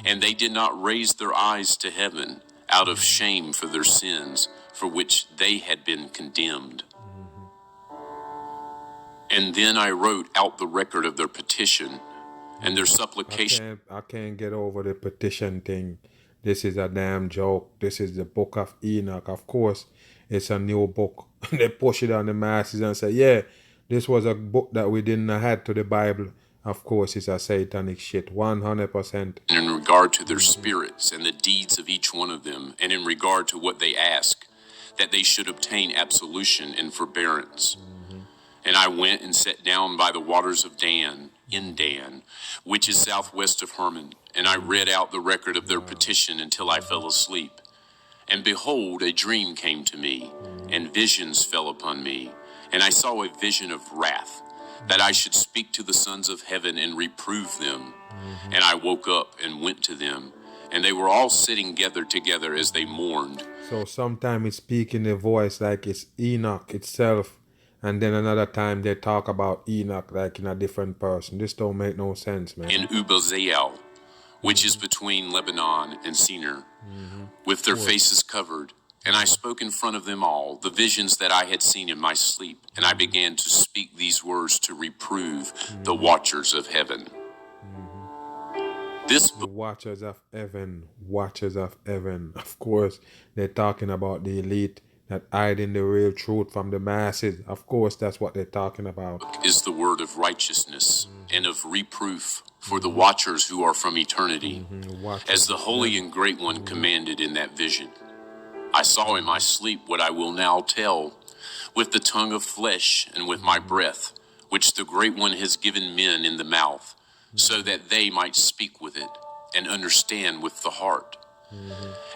and they did not raise their eyes to heaven out of shame for their sins, for which they had been condemned. And then I wrote out the record of their petition and their supplication. I can't get over the petition thing. This is a damn joke. This is the book of Enoch. Of course, it's a new book. They push it on the masses and say, yeah, this was a book that we didn't add to the Bible. Of course, it's a satanic shit. 100%. In regard to their spirits and the deeds of each one of them, and in regard to what they ask, that they should obtain absolution and forbearance. And I went and sat down by the waters of Dan, in Dan, which is southwest of Hermon, and I read out the record of their petition until I fell asleep. And behold, a dream came to me, and visions fell upon me, and I saw a vision of wrath, that I should speak to the sons of heaven and reprove them. And I woke up and went to them, and they were all sitting gathered together as they mourned. So sometimes it's speaking the voice like it's Enoch itself, and then another time they talk about Enoch like in a different person. This don't make no sense, man. In Ubazael, which is between Lebanon and Sinir, with their faces covered. And I spoke in front of them all the visions that I had seen in my sleep, and I began to speak these words to reprove the watchers of heaven. The watchers of heaven, watchers of heaven. Of course, they're talking about the elite that hiding the real truth from the masses. Of course, that's what they're talking about. Is the word of righteousness and of reproof for the watchers who are from eternity, as the Holy and Great One commanded in that vision. I saw in my sleep what I will now tell, with the tongue of flesh and with my breath, which the Great One has given men in the mouth, so that they might speak with it and understand with the heart.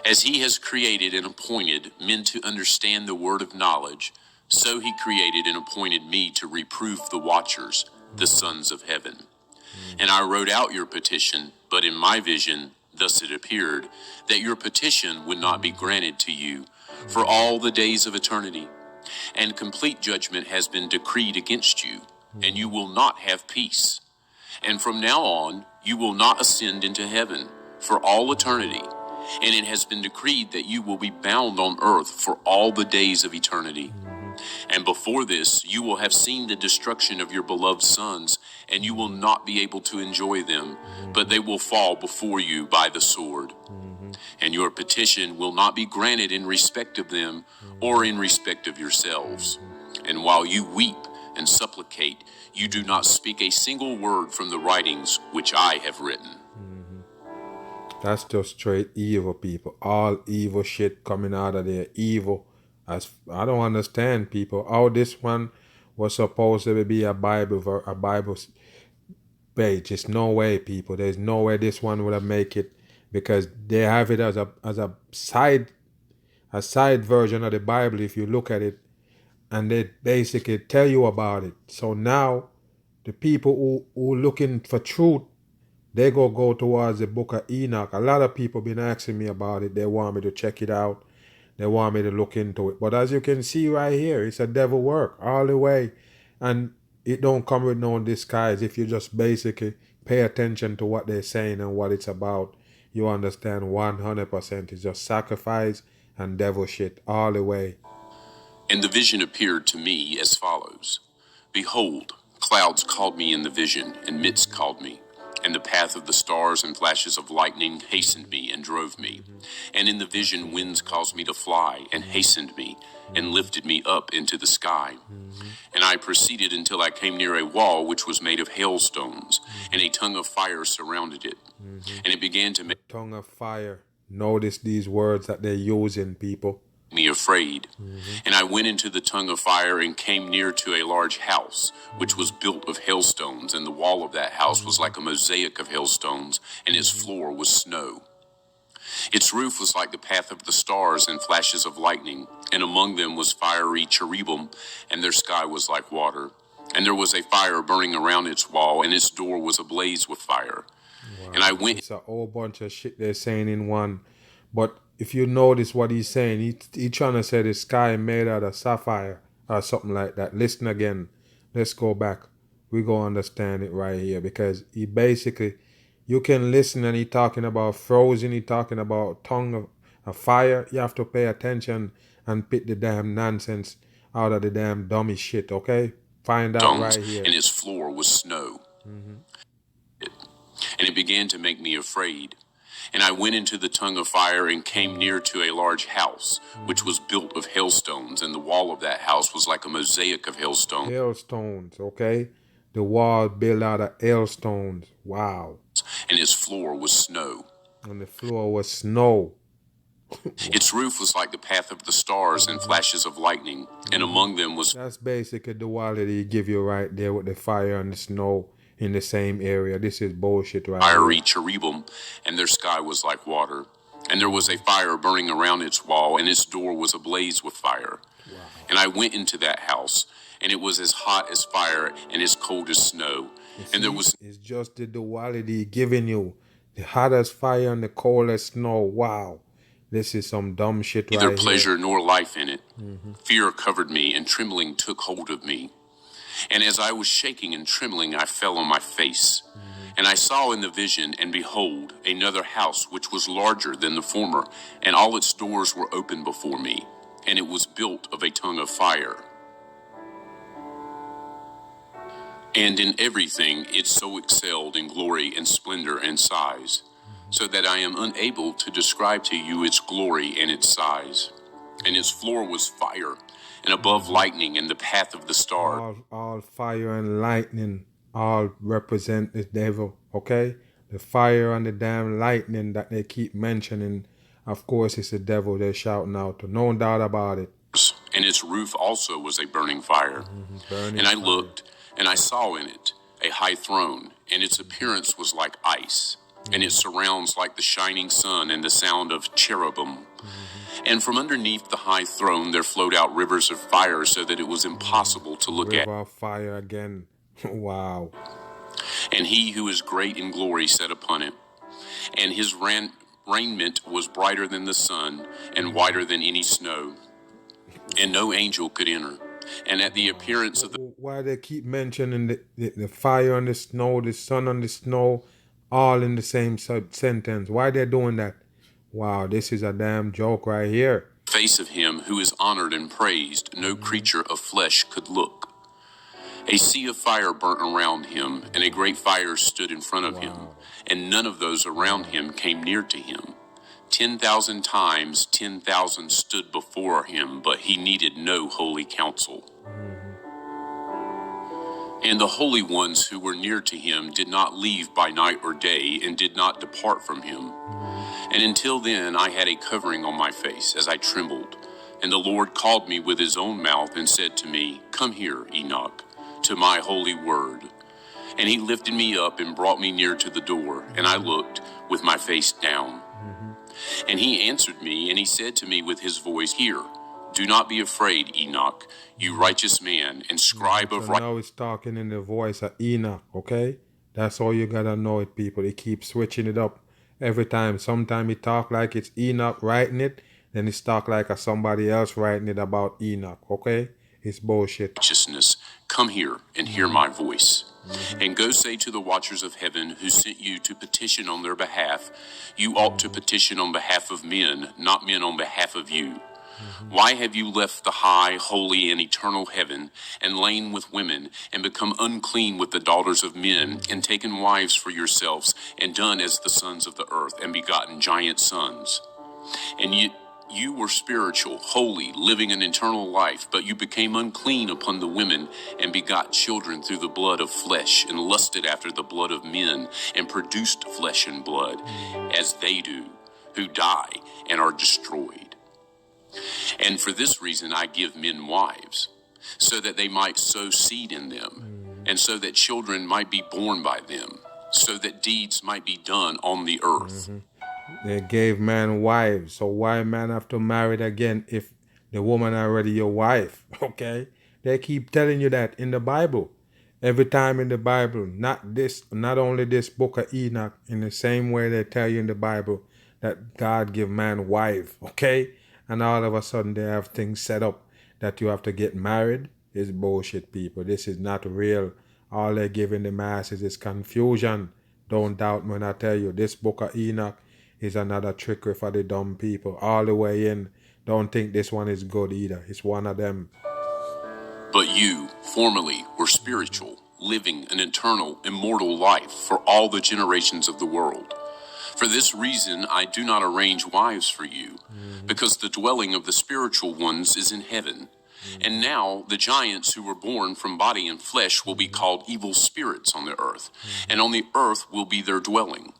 As he has created and appointed men to understand the word of knowledge, so he created and appointed me to reprove the watchers, the sons of heaven. And I wrote out your petition, but in my vision, thus it appeared, that your petition would not be granted to you for all the days of eternity. And complete judgment has been decreed against you, and you will not have peace. And from now on, you will not ascend into heaven for all eternity. And it has been decreed that you will be bound on earth for all the days of eternity. And before this, you will have seen the destruction of your beloved sons, and you will not be able to enjoy them, but they will fall before you by the sword. And your petition will not be granted in respect of them, or in respect of yourselves. And while you weep and supplicate, you do not speak a single word from the writings which I have written. That's just straight evil, people. All evil shit coming out of there. Evil. I don't understand, people, how this one was supposed to be a Bible page. It's no way, people. There's no way this one would have make it, because they have it as a side version of the Bible if you look at it, and they basically tell you about it. So now the people who looking for truth, they go towards the book of Enoch. A lot of people been asking me about it. They want me to check it out. They want me to look into it. But as you can see right here, it's a devil work all the way. And it don't come with no disguise. If you just basically pay attention to what they're saying and what it's about, you understand 100%. It's just sacrifice and devil shit all the way. And the vision appeared to me as follows. Behold, clouds called me in the vision, and mists called me. and the path of the stars and flashes of lightning hastened me and drove me. And in the vision winds caused me to fly, and hastened me, and lifted me up into the sky. And I proceeded until I came near a wall which was made of hailstones, and a tongue of fire surrounded it. And it began to make Tongue of fire. Notice these words that they're using, people. me afraid. And I went into the tongue of fire and came near to a large house, which was built of hailstones, and the wall of that house was like a mosaic of hailstones, and its floor was snow. Its roof was like the path of the stars and flashes of lightning, and among them was fiery cherubim, and their sky was like water. And there was a fire burning around its wall, and its door was ablaze with fire. Wow. And I went. It's a whole bunch of shit they're saying in one. But if you notice what he's saying, he trying to say the sky made out of sapphire or something like that. Listen again. Let's go back. We go understand it right here, because he basically, you can listen and he talking about frozen, he talking about tongue of fire. You have to pay attention and pick the damn nonsense out of the damn dummy shit, okay? Find out stones, right here. and its floor was snow. And it began to make me afraid. And I went into the tongue of fire and came near to a large house, which was built of hailstones, and the wall of that house was like a mosaic of hailstones. Hailstones, okay? The wall built out of hailstones. Wow. And its floor was snow. And the floor was snow. Its roof was like the path of the stars and flashes of lightning, and among them was That's basically the duality he give you right there with the fire and the snow in the same area. This is bullshit right fiery here. cherubim, and their sky was like water. And there was a fire burning around its wall, and its door was ablaze with fire. Wow. And I went into that house, and it was as hot as fire and as cold as snow. And there was It's just the duality giving you. The hottest fire and the coldest snow. Wow. This is some dumb shit right neither here. pleasure nor life in it. Fear covered me, and trembling took hold of me. And as I was shaking and trembling, I fell on my face. And I saw in the vision, and behold, another house which was larger than the former, and all its doors were open before me. And it was built of a tongue of fire. And in everything it so excelled in glory and splendor and size, so that I am unable to describe to you its glory and its size. And its floor was fire, and above lightning and the path of the star. All fire and lightning all represent the devil, okay? The fire and the damn lightning that they keep mentioning, of course, it's the devil they're shouting out to. No doubt about it. And its roof also was a burning fire. Burning And I fire. looked, and I saw in it a high throne, and its appearance was like ice, and it surrounds like the shining sun and the sound of cherubim. And from underneath the high throne there flowed out rivers of fire, so that it was impossible to look at. River of fire again. Wow. And he who is great in glory sat upon it. And his raiment was brighter than the sun, and whiter than any snow. And no angel could enter. And at the appearance of the Why they keep mentioning the fire and the snow, the sun and the snow, all in the same sentence? Why they doing that? Wow, this is a damn joke right here. face of him who is honored and praised, no creature of flesh could look. A sea of fire burnt around him, and a great fire stood in front of him, and none of those around him came near to him. 10,000 times 10,000 stood before him, but he needed no holy counsel. And the holy ones who were near to him did not leave by night or day, and did not depart from him. And until then I had a covering on my face, as I trembled. And the Lord called me with his own mouth, and said to me, "Come here, Enoch, to my holy word." And he lifted me up and brought me near to the door, and I looked with my face down. And he answered me, and he said to me with his voice, "Hear, do not be afraid, Enoch, you righteous man, and scribe of So now it's talking in the voice of Enoch, okay? That's all you gotta know it, people. He keeps switching it up every time. Sometimes he talk like it's Enoch writing it, then it's talk like somebody else writing it about Enoch, okay? It's bullshit. righteousness. Come here and hear my voice. And go say to the watchers of heaven who sent you to petition on their behalf, you ought to petition on behalf of men, not men on behalf of you. Why have you left the high, holy, and eternal heaven, and lain with women, and become unclean with the daughters of men, and taken wives for yourselves, and done as the sons of the earth, and begotten giant sons? And you were spiritual, holy, living an eternal life, but you became unclean upon the women, and begot children through the blood of flesh, and lusted after the blood of men, and produced flesh and blood, as they do, who die and are destroyed. And for this reason I give men wives, so that they might sow seed in them, and so that children might be born by them, so that deeds might be done on the earth. They gave man wives, so why man have to marry it again if the woman already your wife? Okay, they keep telling you that in the Bible. Every time in the Bible, not only this book of Enoch, in the same way they tell you in the Bible that God give man wife, okay? And all of a sudden they have things set up that you have to get married. It's bullshit, people. This is not real. All they're giving the masses is confusion. Don't doubt me when I tell you this book of Enoch is another trickery for the dumb people. All the way in. Don't think this one is good either. It's one of them. But you, formerly, were spiritual, living an eternal, immortal life for all the generations of the world. For this reason I do not arrange wives for you, because the dwelling of the spiritual ones is in heaven. And now the giants who were born from body and flesh will be called evil spirits on the earth, and on the earth will be their dwelling.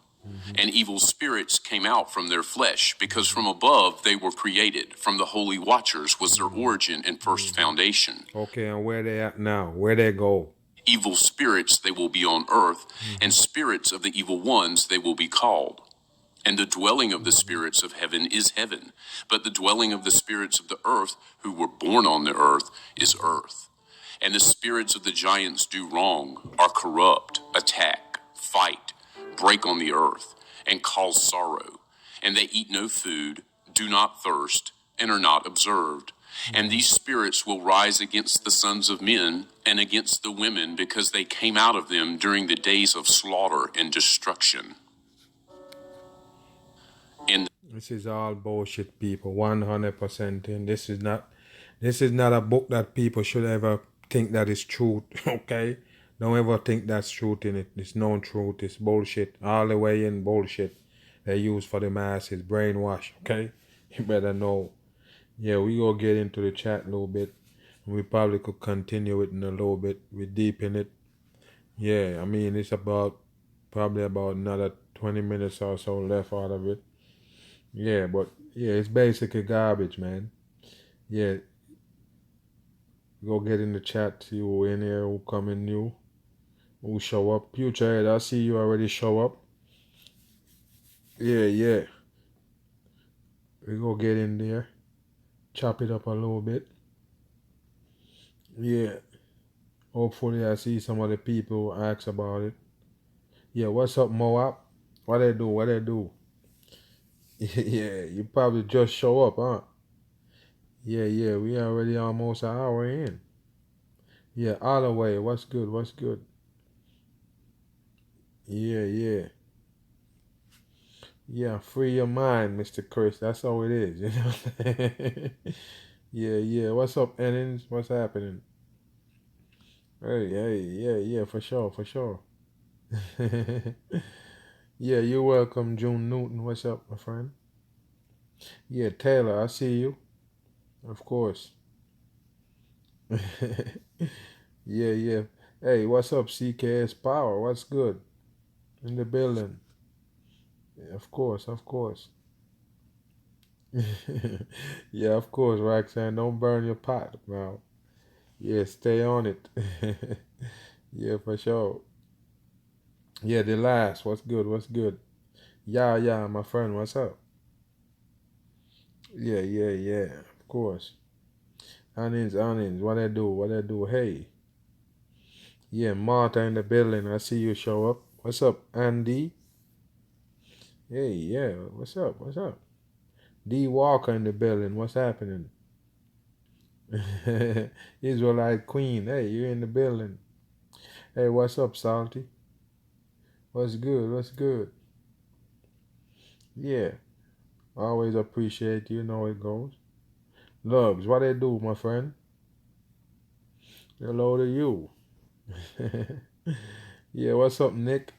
And evil spirits came out from their flesh, because from above they were created. From the holy watchers was their origin and first foundation. Okay, and where they at now? Where they go? Evil spirits they will be on earth, and spirits of the evil ones they will be called. And the dwelling of the spirits of heaven is heaven, but the dwelling of the spirits of the earth, who were born on the earth, is earth. And the spirits of the giants do wrong, are corrupt, attack, fight, break on the earth, and cause sorrow. And they eat no food, do not thirst, and are not observed. And these spirits will rise against the sons of men and against the women, because they came out of them during the days of slaughter and destruction. And This is all bullshit, people. 100% in. This is not a book that people should ever think that is truth. Okay? Don't ever think that's truth in it. It's no truth. It's bullshit. All the way in bullshit. They use for the masses. Brainwash. Okay? You better know. Yeah, we gonna get into the chat a little bit. We probably could continue it in a little bit. We're deep in it. Yeah, I mean, it's probably about another 20 minutes or so left out of it. Yeah, but yeah, it's basically garbage, man. Yeah, go get in the chat, see who in here, who coming new, who show up. Future Head, I see you already show up. Yeah, yeah. We go get in there, chop it up a little bit. Yeah. Hopefully I see some of the people who ask about it. Yeah, what's up, Moab? What they do? What they do? Yeah, you probably just show up, huh? Yeah, yeah, we already almost an hour in. Yeah, all the way. What's good? What's good? Yeah, yeah. Yeah, free your mind, Mr. Chris. That's all it is, you know. Yeah, yeah. What's up, Ennings? What's happening? Hey, hey, yeah, yeah, for sure, for sure. Yeah, you're welcome, June Newton. What's up, my friend? Yeah, Taylor, I see you. Of course. Yeah, yeah. Hey, what's up, CKS Power? What's good? In the building. Yeah, of course, of course. Yeah, of course, Roxanne. Don't burn your pot, bro. Yeah, stay on it. Yeah, for sure. Yeah, the last. What's good? What's good? Yeah, yeah, my friend. What's up? Yeah, yeah, yeah. Of course. Onions, onions. What I do? What I do? Hey. Yeah, Martha in the building. I see you show up. What's up, Andy? Hey, yeah. What's up? What's up? D Walker in the building. What's happening? Israelite Queen. Hey, you're in the building. Hey, what's up, Salty? What's good? What's good? Yeah. Always appreciate you. Know it goes. Lugs, what they do, my friend? Hello to you. Yeah, what's up, Nick?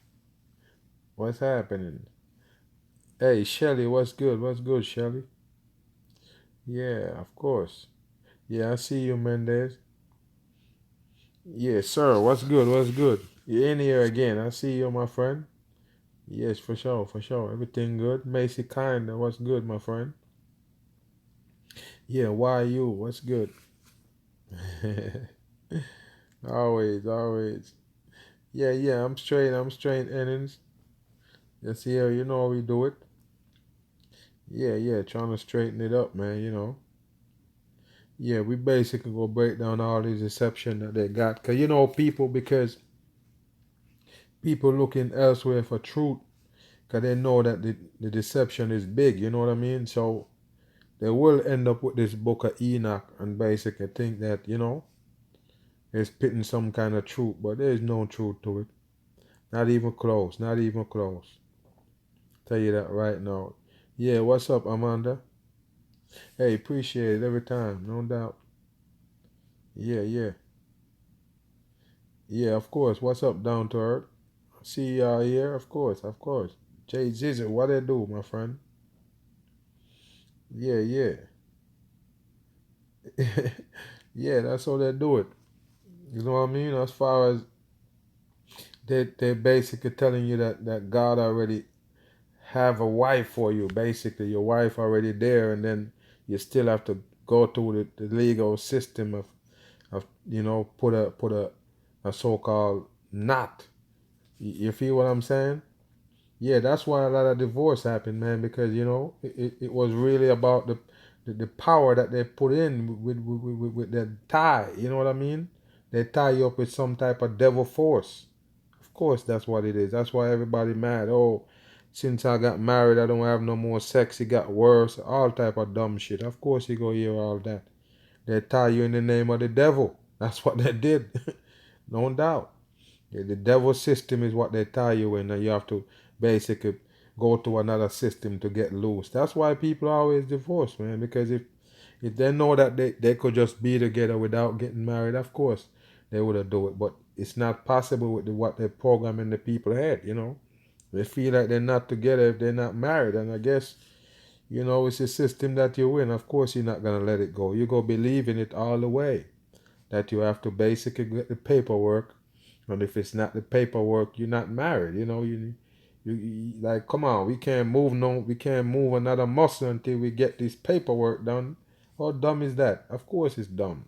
What's happening? Hey, Shelly, what's good? What's good, Shelly? Yeah, of course. Yeah, I see you, Mendez. Yes, sir. What's good? What's good? You're in here again. I see you, my friend. Yes, for sure, for sure. Everything good? Macy Kinda, what's good, my friend? Yeah, why you? What's good? Always, always. Yeah, yeah, I'm straight innings. Yes, yeah, you know how we do it. Yeah, yeah, trying to straighten it up, man, you know. Yeah, we basically go break down all these deception that they got. Cause you know because people looking elsewhere for truth, cause they know that the deception is big, you know what I mean? So they will end up with this book of Enoch and basically think that, it's spitting some kind of truth, but there is no truth to it. Not even close, not even close. Tell you that right now. Yeah, what's up, Amanda? Hey, appreciate it every time, no doubt. Yeah, yeah. Yeah, of course. What's up, down to earth? See y'all here, of course, of course. Jay Zizzy, what they do, my friend? Yeah, yeah. Yeah, that's how they do it. You know what I mean? As far as they're basically telling you that God already have a wife for you. Basically, your wife already there, and then you still have to go through the legal system of put a so-called knot. You feel what I'm saying? Yeah, that's why a lot of divorce happened, man, because it was really about the power that they put in with the tie. You know what I mean? They tie you up with some type of devil force. Of course, that's what it is. That's why everybody mad. Oh, since I got married, I don't have no more sex. It got worse. All type of dumb shit. Of course, you go hear all that. They tie you in the name of the devil. That's what they did. No doubt. Yeah, the devil system is what they tie you in, and you have to basically go to another system to get loose. That's why people always divorce, man, because if they know that they could just be together without getting married, of course they would have do it. But it's not possible with what they program in the people head. They feel like they're not together if they're not married. And I guess, it's a system that you're in. Of course you're not gonna let it go. You go believe in it all the way. That you have to basically get the paperwork, and if it's not the paperwork, you're not married. You like, come on, we can't move another muscle until we get this paperwork done. How dumb is that? Of course, it's dumb.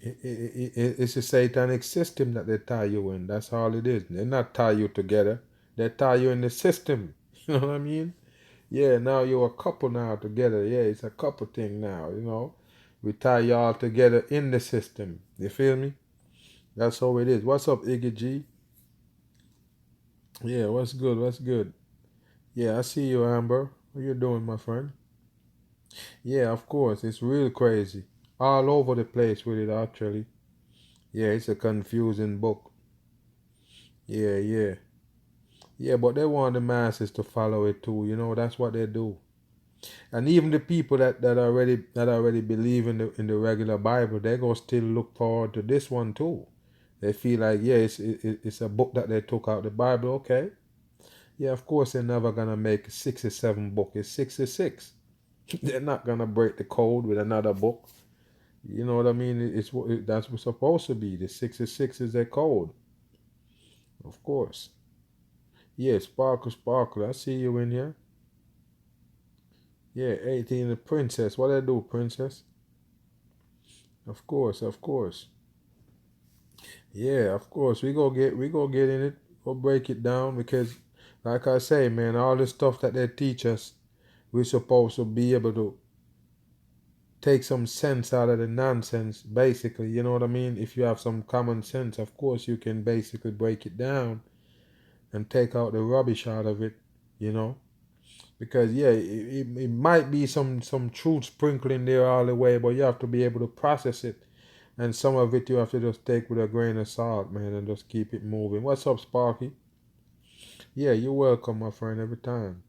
It's a satanic system that they tie you in. That's all it is. They not tie you together. They tie you in the system. You know what I mean? Yeah, now you're a couple now together. Yeah, it's a couple thing now. We tie y'all together in the system. You feel me? That's how it is. What's up, Iggy G? Yeah, what's good? What's good? Yeah, I see you, Amber. What you doing, my friend? Yeah, of course. It's real crazy. All over the place with it, actually. Yeah, it's a confusing book. Yeah, yeah. Yeah, but they want the masses to follow it too. That's what they do. And even the people that already believe in the regular Bible, they go still look forward to this one too. They feel like, yeah, it's a book that they took out the Bible. Okay, yeah, of course they're never gonna make 67 book. It's 66. They're not gonna break the code with another book. You know what I mean? That's what's supposed to be. The 66 is their code, of course. Yeah, Sparkle, Sparkle. I see you in here. Yeah, 18, the princess. What I do, princess? Of course, of course. Yeah, of course. We go get in it. Go break it down because, like I say, man, all the stuff that they teach us, we're supposed to be able to take some sense out of the nonsense. Basically, you know what I mean. If you have some common sense, of course, you can basically break it down and take out the rubbish out of it. You know, because yeah, it might be some truth sprinkling there all the way, but you have to be able to process it. And some of it you have to just take with a grain of salt, man, and just keep it moving. What's up, Sparky? Yeah, you're welcome, my friend, every time.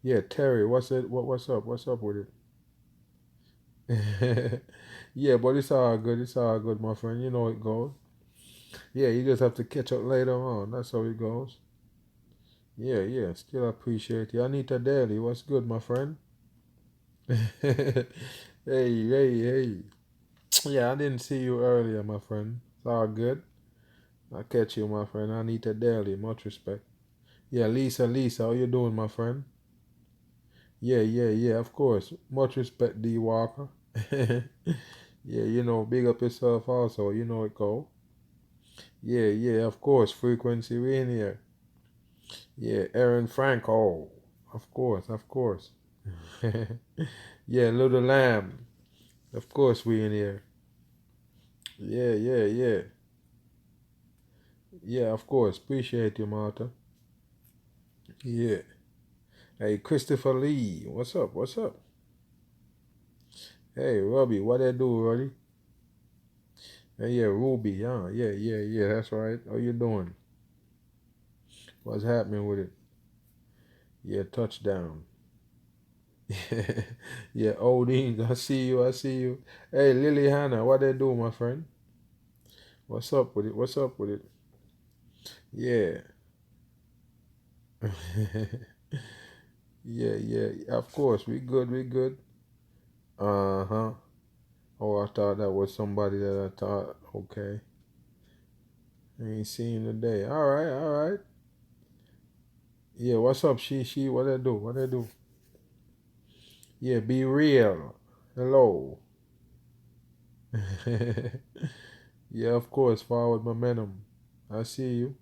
Yeah, Terry, what's it? What's up? What's up with it? Yeah, but it's all good. It's all good, my friend. You know it goes. Yeah, you just have to catch up later on. That's how it goes. Yeah, yeah. Still appreciate you. Anita Daly, what's good, my friend? Hey, hey, hey. Yeah, I didn't see you earlier, my friend. It's all good. I'll catch you, my friend. Anita Daly, much respect. Yeah, Lisa, how you doing, my friend? Yeah, yeah, yeah, of course. Much respect, D Walker. Yeah, big up yourself also. You know it go. Yeah, yeah, of course. Frequency, we in here. Yeah, Aaron Franco. Of course, of course. Yeah, Little Lamb. Of course, we in here. Yeah, yeah, yeah. Yeah, of course. Appreciate you, Martha. Yeah. Hey, Christopher Lee. What's up? What's up? Hey, Robbie. What they do, Roddy? Hey, yeah, Ruby. Huh? Yeah, yeah, yeah. That's right. How you doing? What's happening with it? Yeah, touchdown. Yeah, Odin. I see you. I see you. Hey, Lily Hannah. What they do, my friend? What's up with it? What's up with it? Yeah. Yeah, yeah. Of course. We good. We good. Uh-huh. Oh, I thought that was somebody that I thought. Okay. I ain't seen today. All right. All right. Yeah, what's up, she? What I do? What I do? Yeah, be real. Hello. Yeah, of course, forward momentum. I see you.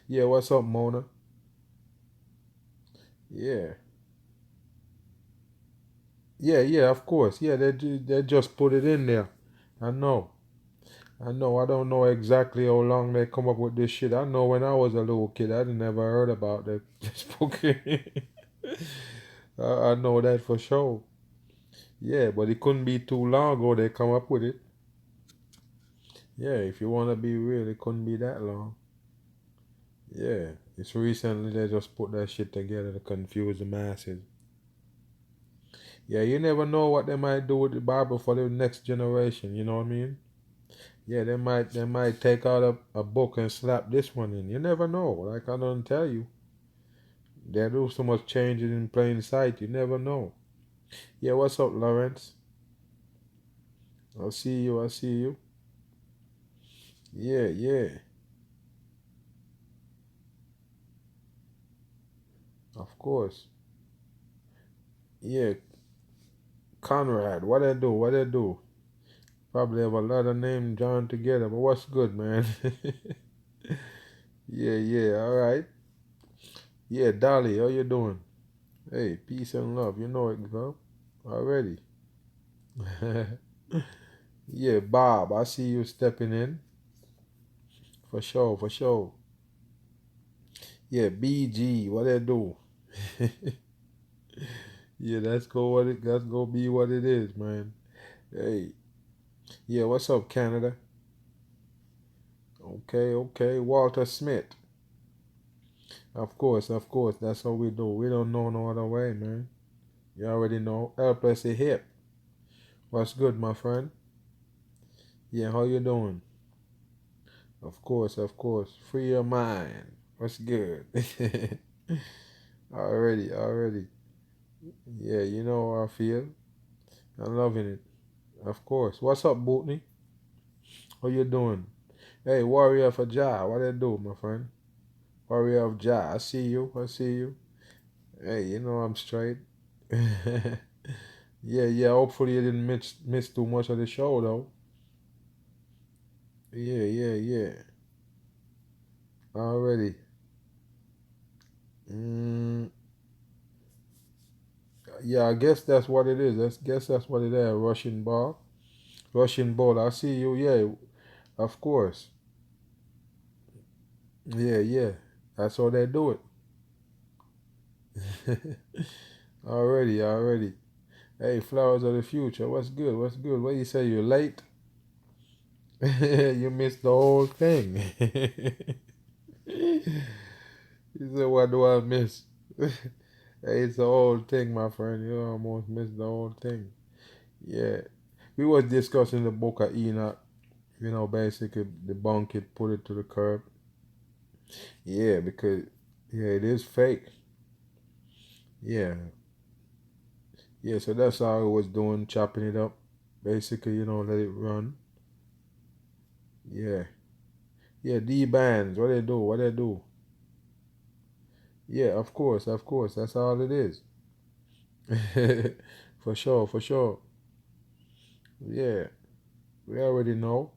Yeah, what's up, Mona? Yeah. Yeah, yeah, of course. Yeah, they just put it in there. I know. I know. I don't know exactly how long they come up with this shit. I know when I was a little kid, I never heard about this book. I know that for sure. Yeah, but it couldn't be too long ago they come up with it. Yeah, if you want to be real, it couldn't be that long. Yeah, it's recently they just put that shit together to confuse the masses. Yeah, you never know what they might do with the Bible for the next generation. You know what I mean? Yeah, they might take out a book and slap this one in. You never know. Like I don't tell you, they do so much changes in plain sight. You never know. Yeah, what's up, Lawrence? I see you. I see you. Yeah, yeah. Of course. Yeah, Conrad. What I do? What I do? Probably have a lot of names joined together, but what's good, man? Yeah, yeah, all right. Yeah, Dolly, how you doing? Hey, peace and love. You know it, girl. Already. Yeah, Bob, I see you stepping in. For sure, for sure. Yeah, BG, what they do? Yeah, that's go be what it is, man. Hey, yeah, what's up, Canada? Okay, okay. Walter Smith. Of course, that's how we do. We don't know no other way, man. You already know. Helpless a hip. What's good, my friend? Yeah, how you doing? Of course, of course. Free your mind. What's good? Already, already. Yeah, you know how I feel. I'm loving it. Of course. What's up, Bootney? How you doing? Hey, Warrior for Jah. What they do, my friend? Warrior of Jah. I see you. I see you. Hey, you know I'm straight. Yeah, yeah. Hopefully you didn't miss too much of the show, though. Yeah, yeah, yeah. Already. Mm, yeah, I guess that's what it is. Guess that's what it is. Russian ball. Russian ball. I see you. Yeah, of course. Yeah, yeah. That's how they do it. Already, already. Hey, Flowers of the Future. What's good? What's good? What you say? You're late? You missed the whole thing. You said, what do I miss? Hey, it's the whole thing, my friend. You almost missed the whole thing. Yeah. We was discussing the book of Enoch, basically debunk it, put it to the curb. Yeah, because yeah, it is fake. Yeah. Yeah, so that's how I was doing, chopping it up. Basically, let it run. Yeah. Yeah, D bands, what they do, what they do. Yeah, of course, that's all it is. For sure, for sure. Yeah, we already know.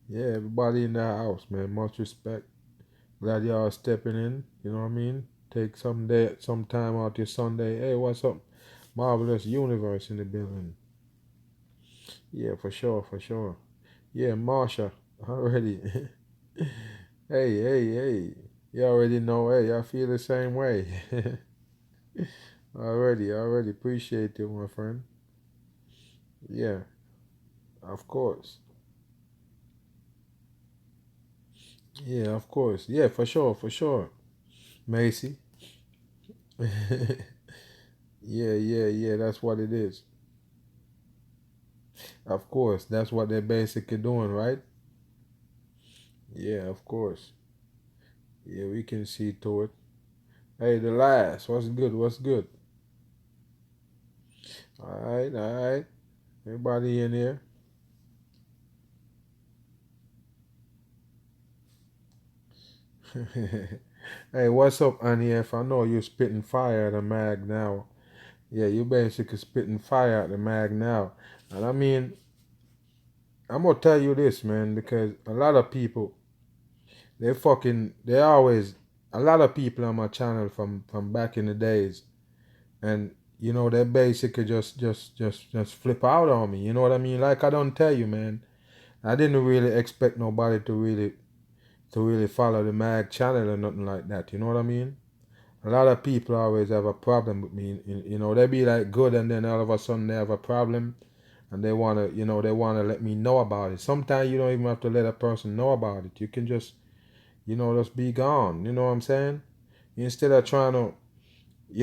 Yeah, everybody in the house, man. Much respect. Glad y'all stepping in. You know what I mean? Take some time out your Sunday. Hey, what's up? Marvelous universe in the building. Yeah, for sure, for sure. Yeah, Marsha, already. Hey. You already know. Hey, I feel the same way. Already. Appreciate you, my friend. Yeah, of course. Yeah, of course. Yeah, for sure, for sure. Macy. Yeah. That's what it is. Of course. That's what they're basically doing, right? Yeah, of course. Yeah, we can see to it. Hey, the last. What's good? What's good? All right. Everybody in here. Hey, what's up, Annie F? I know you're spitting fire at the mag now. Yeah, you basically spitting fire at the mag now. And I mean, I'm gonna tell you this, man, because a lot of people, they always, a lot of people on my channel from back in the days, and they basically just flip out on me. You know what I mean? Like I don't tell you, man. I didn't really expect nobody to really follow the mag channel or nothing like that. You know what I mean? A lot of people always have a problem with me. They be like good, and then all of a sudden they have a problem, and they wanna let me know about it. Sometimes you don't even have to let a person know about it. You can just be gone. You know what I'm saying? Instead of trying to,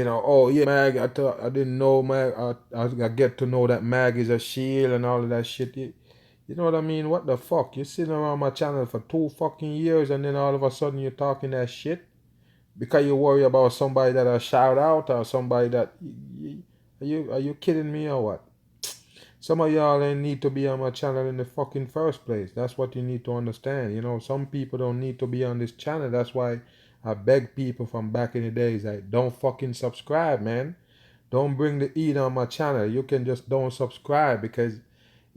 oh yeah, Mag, I didn't know Mag. I get to know that Mag is a shield and all of that shit. You know what I mean? What the fuck? You're sitting around my channel for 2 fucking years, and then all of a sudden you're talking that shit because you worry about somebody that I shout out or somebody that. Are you kidding me or what? Some of y'all ain't need to be on my channel in the fucking first place. That's what you need to understand. Some people don't need to be on this channel. That's why I beg people from back in the days, like, don't fucking subscribe, man. Don't bring the heat on my channel. You can just don't subscribe because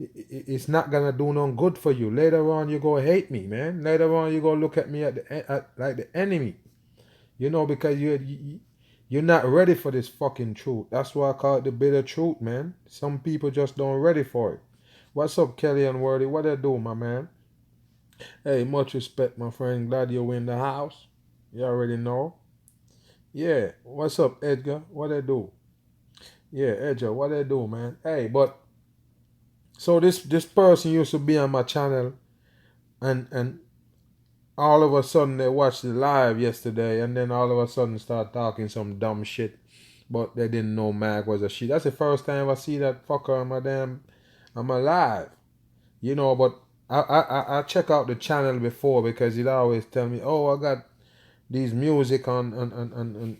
it's not gonna do no good for you. Later on, you go hate me, man. Later on, you go look at me like the enemy. Because you're not ready for this fucking truth. That's why I call it the bitter truth, man. Some people just don't ready for it. What's up, Kelly and Worthy? What they do, my man? Hey, much respect, my friend. Glad you're in the house. You already know. Yeah. What's up, Edgar? What they do? Yeah, Edgar. What they do, man? Hey, but so this person used to be on my channel, and all of a sudden they watched it live yesterday, and then all of a sudden start talking some dumb shit, but they didn't know Mag was a she. That's the first time I see that fucker on my damn, on my live. But I check out the channel before because it always tell me, oh, I got these music on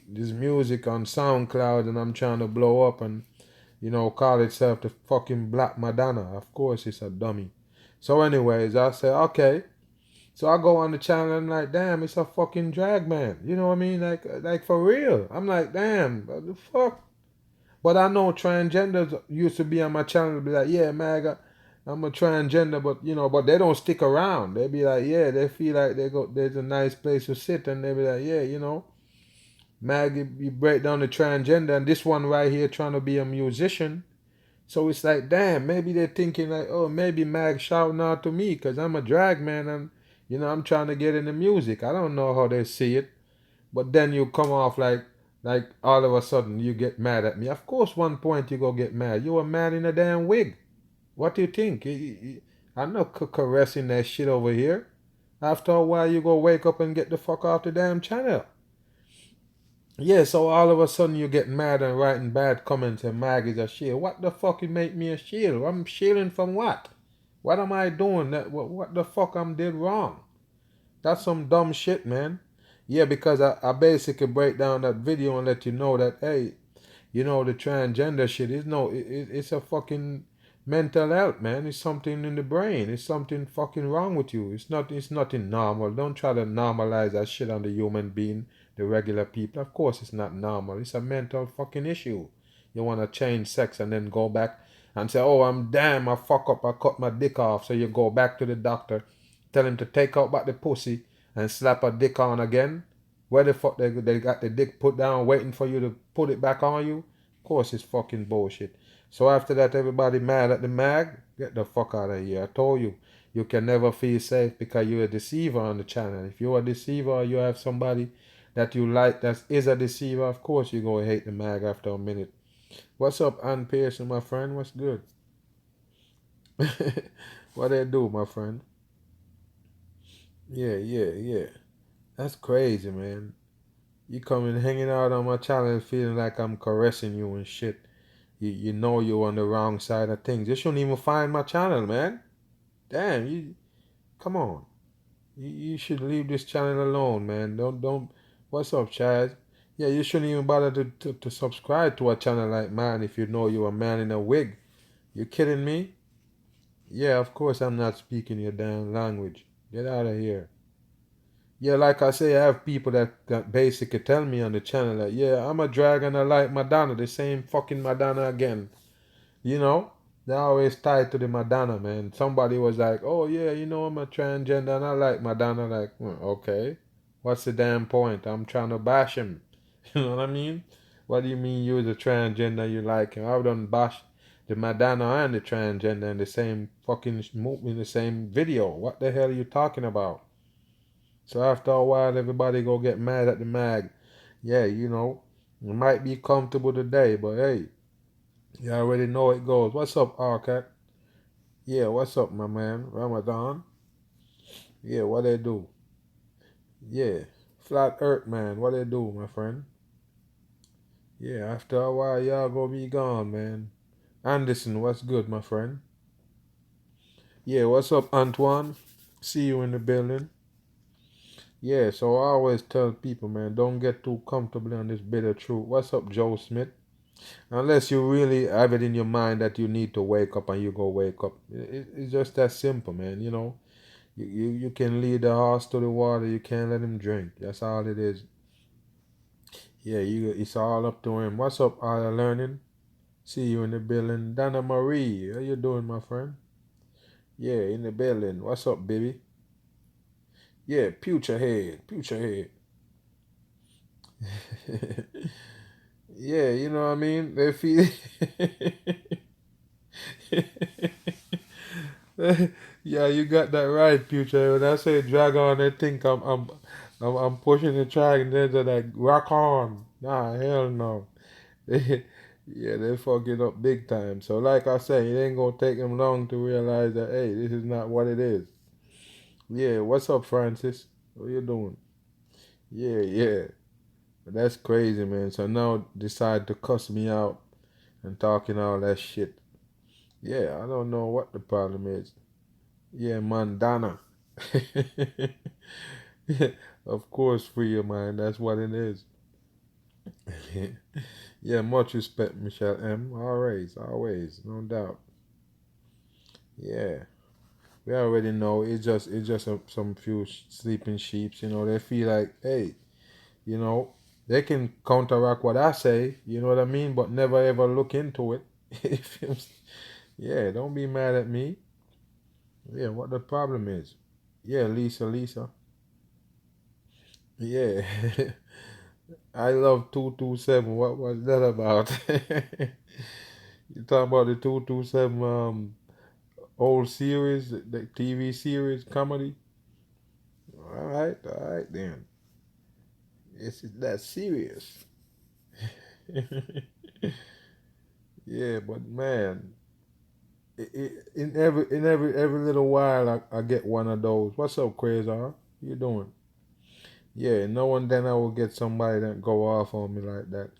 this music on SoundCloud, and I'm trying to blow up and call itself the fucking Black Madonna. Of course, it's a dummy. So, anyways, I say okay. So I go on the channel and I'm like, damn, it's a fucking drag man. You know what I mean? Like for real. I'm like, damn, what the fuck? But I know transgenders used to be on my channel and be like, yeah, man, I'm a transgender, but they don't stick around. They be like, yeah, they feel like there's a nice place to sit, and they be like, yeah, Mag, you break down the transgender, and this one right here trying to be a musician. So it's like, damn, maybe they're thinking like, oh, maybe Mag shouting out to me because I'm a drag man and, I'm trying to get into music. I don't know how they see it. But then you come off like all of a sudden you get mad at me. Of course, one point you go get mad. You a man in a damn wig. What do you think? I'm not caressing that shit over here. After a while, you go wake up and get the fuck off the damn channel. Yeah, so all of a sudden you get mad and writing bad comments and Mag is a shield. What the fuck you make me a shield? I'm shielding from what? What am I doing? What the fuck I'm did wrong? That's some dumb shit, man. Yeah, because I basically break down that video and let you know that, hey, you know, the transgender shit is no, it's a fucking mental health, man. It's something in the brain. It's something fucking wrong with you. It's nothing normal. Don't try to normalize that shit on the human being, the regular people. Of course it's not normal. It's a mental fucking issue. You want to change sex and then go back and say, oh, I'm damn, I fuck up, I cut my dick off. So you go back to the doctor, tell him to take out back the pussy and slap a dick on again. Where the fuck they got the dick put down waiting for you to put it back on you? Of course it's fucking bullshit. So after that, everybody mad at the mag. Get the fuck out of here. I told you, you can never feel safe because you're a deceiver on the channel. If you're a deceiver or you have somebody that you like that is a deceiver, of course you're going to hate the mag after a minute. What's up, Ann Pearson, my friend? What's good? What they do, my friend? Yeah, yeah, yeah. That's crazy, man. You coming hanging out on my channel feeling like I'm caressing you and shit. You know you're on the wrong side of things. You shouldn't even find my channel, man. Damn, you come on. You should leave this channel alone, man. Don't what's up, Chad? Yeah, you shouldn't even bother to subscribe to a channel like mine if you know you're a man in a wig. You kidding me? Yeah, of course I'm not speaking your damn language. Get out of here. Yeah, like I say, I have people that basically tell me on the channel that, yeah, I'm a drag and I like Madonna, the same fucking Madonna again. You know, they're always tied to the Madonna, man. Somebody was like, oh, yeah, you know, I'm a transgender and I like Madonna. Like, okay, what's the damn point? I'm trying to bash him. You know what I mean? What do you mean you're the transgender, you like him? I've done bash the Madonna and the transgender in the same fucking in the same video. What the hell are you talking about? So after a while, everybody go get mad at the mag. Yeah, you know, it might be comfortable today, but hey, you already know it goes. What's up, Arcat? Yeah, what's up, my man? Ramadan? Yeah, what they do? Yeah, Flat Earth man, what they do, my friend? Yeah, after a while, y'all gonna be gone, man. Anderson, what's good, my friend? Yeah, what's up, Antoine? See you in the building. Yeah, so I always tell people, man, don't get too comfortable on this bitter truth. What's up, Joe Smith? Unless you really have it in your mind that you need to wake up and you go wake up. It's just that simple, man. You know, you can lead the horse to the water, you can't let him drink. That's all it is. Yeah, it's all up to him. What's up, Aya Learning? See you in the building. Donna Marie, how you doing, my friend? Yeah, in the building. What's up, baby? Yeah, future head, future head. Yeah, you know what I mean? They feel. Yeah, you got that right, future. When I say drag on, they think I'm pushing the track, and they're like rock on. Nah, hell no. Yeah, they fuck it up big time. So, like I say, it ain't gonna take them long to realize that hey, this is not what it is. Yeah, what's up, Francis? What you doing? Yeah, yeah. But that's crazy, man. So now decide to cuss me out and talking all that shit. Yeah, I don't know what the problem is. Yeah, Mandana. Of course, free your mind. That's what it is. Yeah, much respect, Michelle M. Always, always, no doubt. Yeah, we already know it's just some few sleeping sheeps. You know, they feel like, hey, you know, they can counteract what I say. You know what I mean? But never ever look into it. Yeah, don't be mad at me. Yeah, what the problem is? Yeah, Lisa. Yeah. I love 227. What was that about? You talking about the 227 old series, the TV series comedy? All right then. It's that serious. Yeah, but man, in every little while I get one of those. What's up, Quasar? You doing? Yeah, no one then I will get somebody that go off on me like that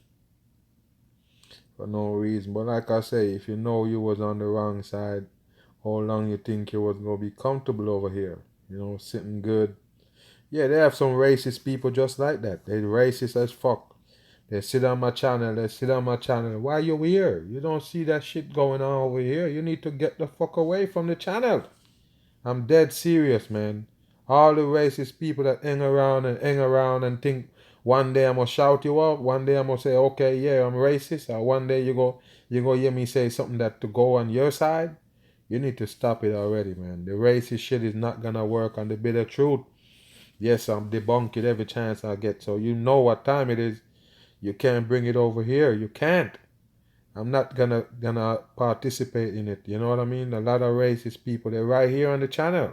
for no reason. But like I say, if you know you was on the wrong side, how long you think you was gonna be comfortable over here? You know, sitting good. Yeah, they have some racist people just like that. They racist as fuck. They sit on my channel. They sit on my channel. Why you here? You don't see that shit going on over here. You need to get the fuck away from the channel. I'm dead serious, man. All the racist people that hang around and think one day I'm gonna shout you out, one day I'm gonna say, okay, yeah, I'm racist, or one day you go hear me say something that to go on your side. You need to stop it already, man. The racist shit is not gonna work on the bitter truth. Yes, I'm debunking every chance I get. So you know what time it is. You can't bring it over here. You can't. I'm not gonna participate in it. You know what I mean? A lot of racist people, they're right here on the channel.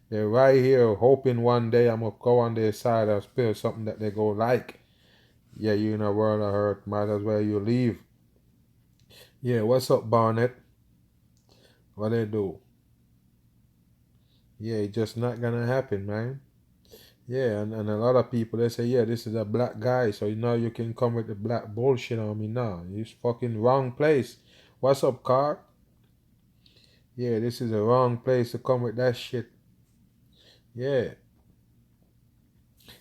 They're right here hoping one day I'm gonna go on their side or spill something that they go like. Yeah, you in a world of hurt. Might as well you leave. Yeah, what's up, Barnett? What they do? Yeah, it's just not gonna happen, man. Yeah, and a lot of people they say, yeah, this is a black guy, so now you can come with the black bullshit on me now. You fucking wrong place. What's up, car? Yeah, this is the wrong place to come with that shit. Yeah.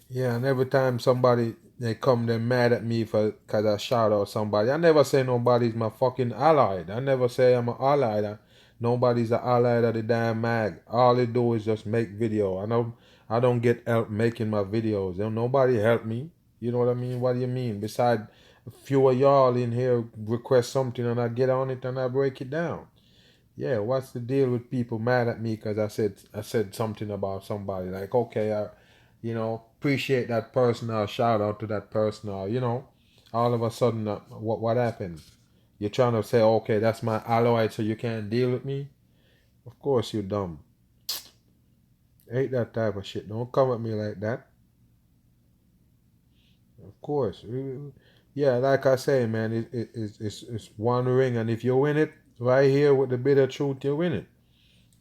Yeah, and every time somebody they come, they're mad at me for because I shout out somebody. I never say nobody's my fucking ally. I never say I'm an ally. Nobody's an ally of the damn mag. All they do is just make video. I don't get help making my videos. Nobody help me. You know what I mean? What do you mean? Besides, a few of y'all in here request something and I get on it and I break it down. Yeah, what's the deal with people mad at me because I said something about somebody? Like, okay, appreciate that person or shout out to that person or all of a sudden, what happened? You're trying to say, okay, that's my ally, so you can't deal with me? Of course you dumb. Ain't that type of shit. Don't come at me like that. Of course. Yeah, like I say, man, it's one ring, and if you win it right here with the bitter truth, you win it.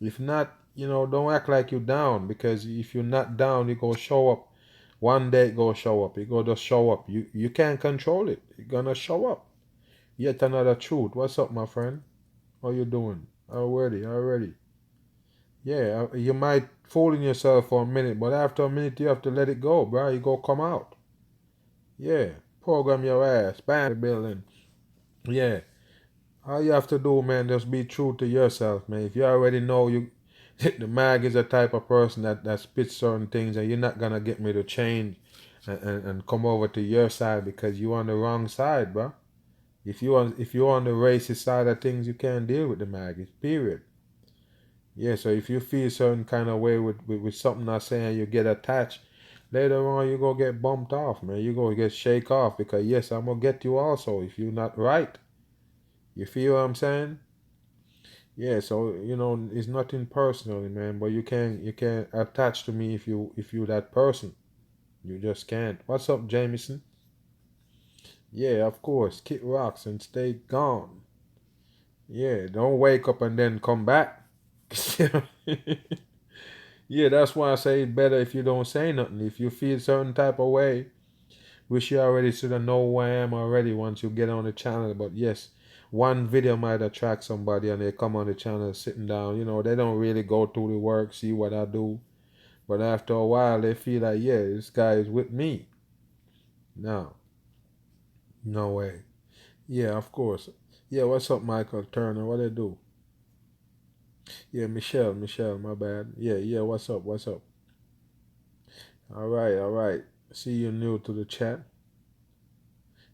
If not, don't act like you're down because if you're not down, it go show up. One day it go show up. It go just show up. You can't control it. It's gonna show up. Yet another truth. What's up, my friend? How you doing? Already. Yeah, you might fooling yourself for a minute, but after a minute you have to let it go, bro. You go come out. Yeah, program your ass. Bam, the building. Yeah, all you have to do, man, just be true to yourself, man. If you already know you, the mag is a type of person that spits certain things, and you're not gonna get me to change and come over to your side because you're on the wrong side, bro. If you're on the racist side of things, you can't deal with the mag. Period. Yeah. So if you feel certain kind of way with something I say and you get attached, later on you go get bumped off, man. You go get shake off because yes, I'm gonna get you also if you're not right. You feel what I'm saying? Yeah, so it's nothing personally, man. But you can't attach to me if you that person. You just can't. What's up, Jameson? Yeah, of course. Kick rocks and stay gone. Yeah, don't wake up and then come back. Yeah, that's why I say it's better if you don't say nothing. If you feel certain type of way, wish you already should have know who I am already once you get on the channel. But yes, one video might attract somebody and they come on the channel sitting down. They don't really go through the work, see what I do. But after a while, they feel like, yeah, this guy is with me. No, no way. Yeah, of course. Yeah, what's up, Michael Turner? What they do? Yeah, Michelle, my bad. Yeah, what's up? All right. See you new to the chat.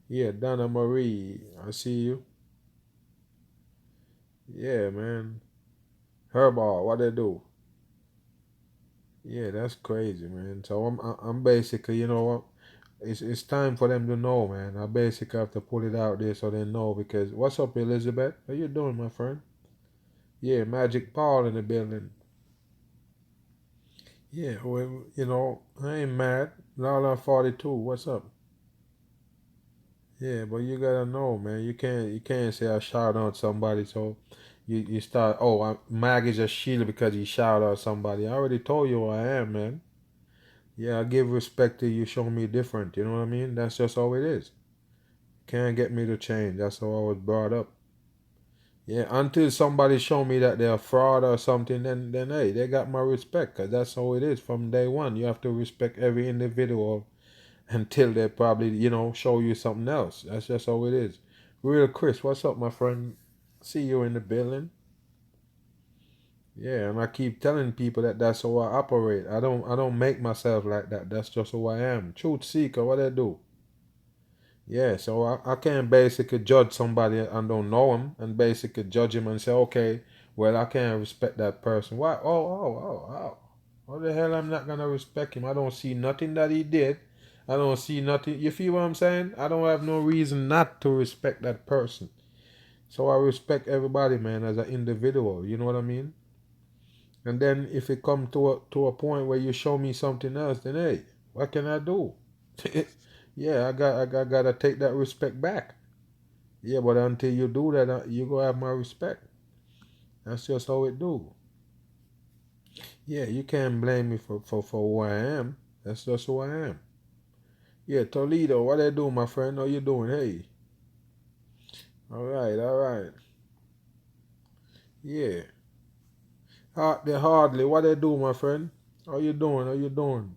Yeah, Donna Marie, I see you. Yeah, man. Herbal, what they do? Yeah, that's crazy, man. So I'm basically, what? It's time for them to know, man. I basically have to put it out there so they know because what's up, Elizabeth? How you doing, my friend? Yeah, Magic Paul in the building. Yeah, well, I ain't mad. Lala 42, what's up? Yeah, but you gotta know, man. You can't say I shout out somebody so you start. Mag is a shield because he shout out somebody. I already told you who I am, man. Yeah, I give respect to you, show me different. You know what I mean? That's just how it is. Can't get me to change. That's how I was brought up. Yeah, until somebody show me that they're a fraud or something, then hey, they got my respect. Cause that's how it is from day one. You have to respect every individual until they probably, show you something else. That's just how it is. Real Chris, what's up, my friend? See you in the building. Yeah, and I keep telling people that that's how I operate. I don't make myself like that. That's just who I am. Truth seeker, what I do. Yeah, so I can't basically judge somebody and don't know him and basically judge him and say, okay, well, I can't respect that person. Why? Oh. What the hell I'm not going to respect him? I don't see nothing that he did. I don't see nothing. You feel what I'm saying? I don't have no reason not to respect that person. So I respect everybody, man, as an individual. You know what I mean? And then if it come to a point where you show me something else, then hey, what can I do? Yeah, I gotta take that respect back. Yeah, but until you do that, you gonna have my respect. That's just how it do. Yeah, you can't blame me for who I am. That's just who I am. Yeah, Toledo, what I do, my friend? How you doing? Hey. All right, all right. Yeah. Hardly, what I do, my friend? How you doing? How you doing?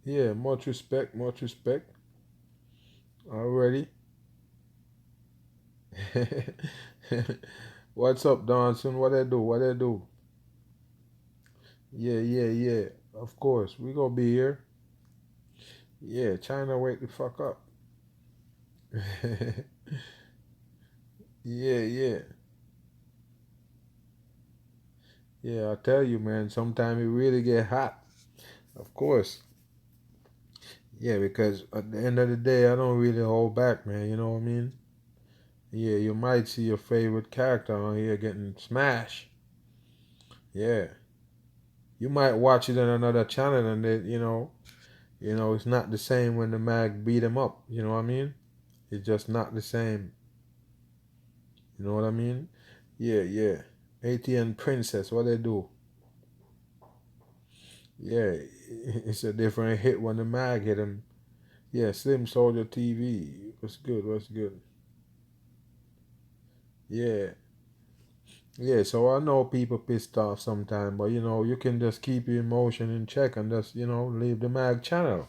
Yeah, much respect, much respect. Already. What's up, Donson? What I do? What I do? Yeah. Of course, we gonna be here. Yeah, China, wake the fuck up. Yeah. Yeah, I tell you, man, sometimes it really get hot. Of course. Yeah, because at the end of the day, I don't really hold back, man. You know what I mean? Yeah, you might see your favorite character on here getting smashed. Yeah. You might watch it on another channel and it's not the same when the mag beat him up. You know what I mean? It's just not the same. You know what I mean? Yeah. ATN Princess, what they do? Yeah, it's a different hit when the mag hit him. Yeah, Slim Soldier TV. What's good? What's good? Yeah. Yeah, so I know people pissed off sometimes, but you can just keep your emotion in check and just, leave the mag channel.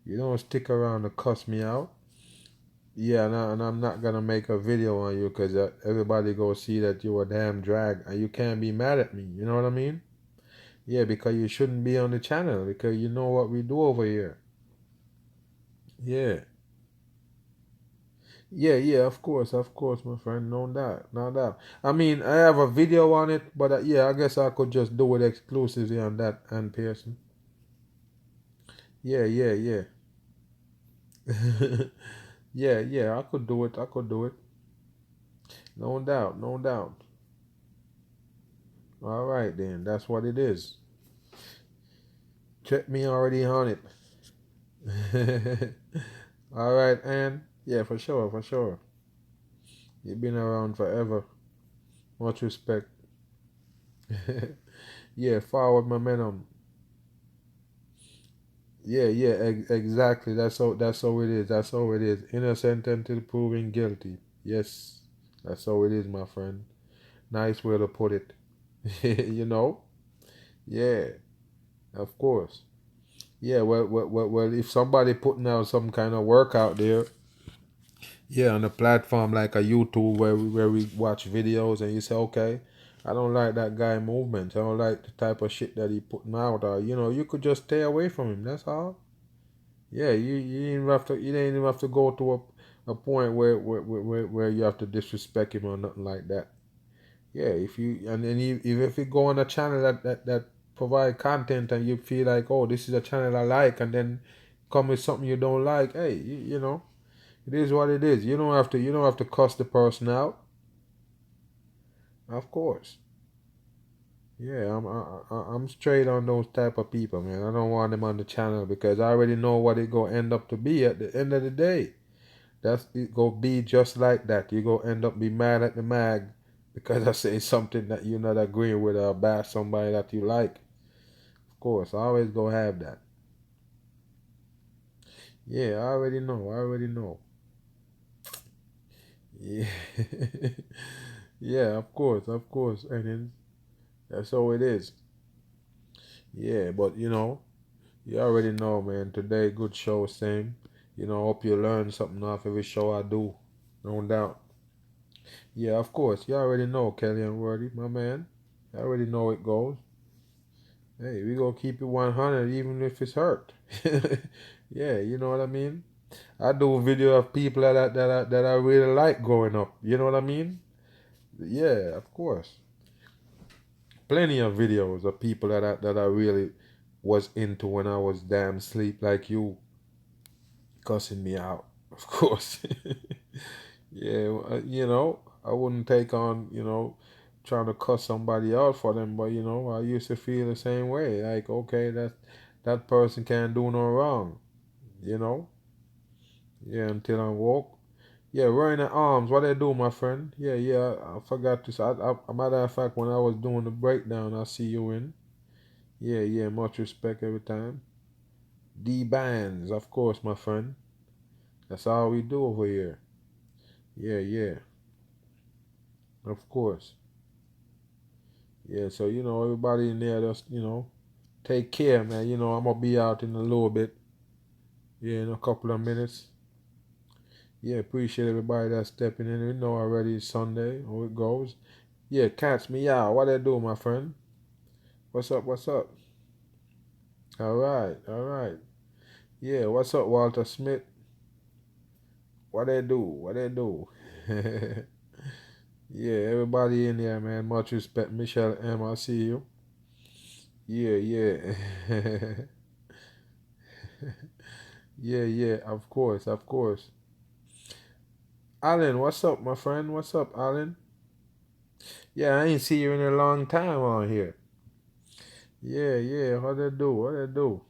You don't stick around to cuss me out. Yeah, and I'm not gonna make a video on you because everybody go see that you a damn drag and you can't be mad at me. You know what I mean? Yeah, because you shouldn't be on the channel because you know what we do over here. Yeah. Yeah, of course, my friend, no doubt, no doubt. I mean, I have a video on it, but yeah, I guess I could just do it exclusively on that and Pearson. Yeah. Yeah, I could do it, I could do it. No doubt, no doubt. All right, then, that's what it is. Check me already on it. All right, and yeah, for sure, for sure. You've been around forever. Much respect. Yeah, forward momentum. Yeah, exactly. That's how it is. That's how it is. Innocent until proven guilty. Yes, that's how it is, my friend. Nice way to put it. you know? Yeah, of course. Yeah, well, if somebody putting out some kind of work out there, yeah, on a platform like a YouTube where we watch videos and you say, okay, I don't like that guy movement. I don't like the type of shit that he putting out. Or you could just stay away from him. That's all. Yeah, you didn't have to. You didn't even have to go to a point where you have to disrespect him or nothing like that. Yeah, if you and then if you go on a channel that provide content and you feel like, oh, this is a channel I like, and then come with something you don't like, hey, it is what it is. You don't have to cuss the person out. Of course. Yeah, I'm straight on those type of people, man. I don't want them on the channel because I already know what it gonna end up to be at the end of the day. That's it. Go be just like that. You go end up be mad at the mag because I say something that you're not agreeing with or bash somebody that you like. Of course, I always go have that. Yeah, I already know. I already know. Yeah. Yeah, of course. And that's how it is. Yeah, but you already know, man. Today, good show, same. Hope you learn something off every show I do. No doubt. Yeah, of course. You already know, Kelly and Wordy, my man. I already know it goes. Hey, we gonna keep it 100 even if it's hurt. Yeah, you know what I mean? I do a video of people that I really like growing up. You know what I mean? Yeah, of course. Plenty of videos of people that I really was into when I was damn sleep like you cussing me out. Of course. Yeah, I wouldn't take on, trying to cuss somebody out for them, but I used to feel the same way. Like, okay, that person can't do no wrong, you know? Yeah, until I woke. Yeah, running the arms, what they do, my friend? Yeah, yeah, I forgot to say. A matter of fact, when I was doing the breakdown, I see you in. Yeah, yeah, much respect every time. D bands, of course, my friend. That's all we do over here. Yeah, yeah, of course. Yeah, so everybody in there just take care, man. I'm gonna be out in a little bit. Yeah, in a couple of minutes. Yeah, appreciate everybody that's stepping in. We know already it's Sunday, how it goes. Yeah, catch me out. What they do, my friend? What's up? What's up? All right, all right. Yeah, what's up, Walter Smith? What they do? What they do? Yeah, everybody in there, man. Much respect, Michelle M. I see you. Yeah, yeah. Yeah, yeah, of course, of course. Alan, what's up, my friend? What's up, Alan? Yeah, I ain't see you in a long time on here. Yeah, yeah, what they do? What they do?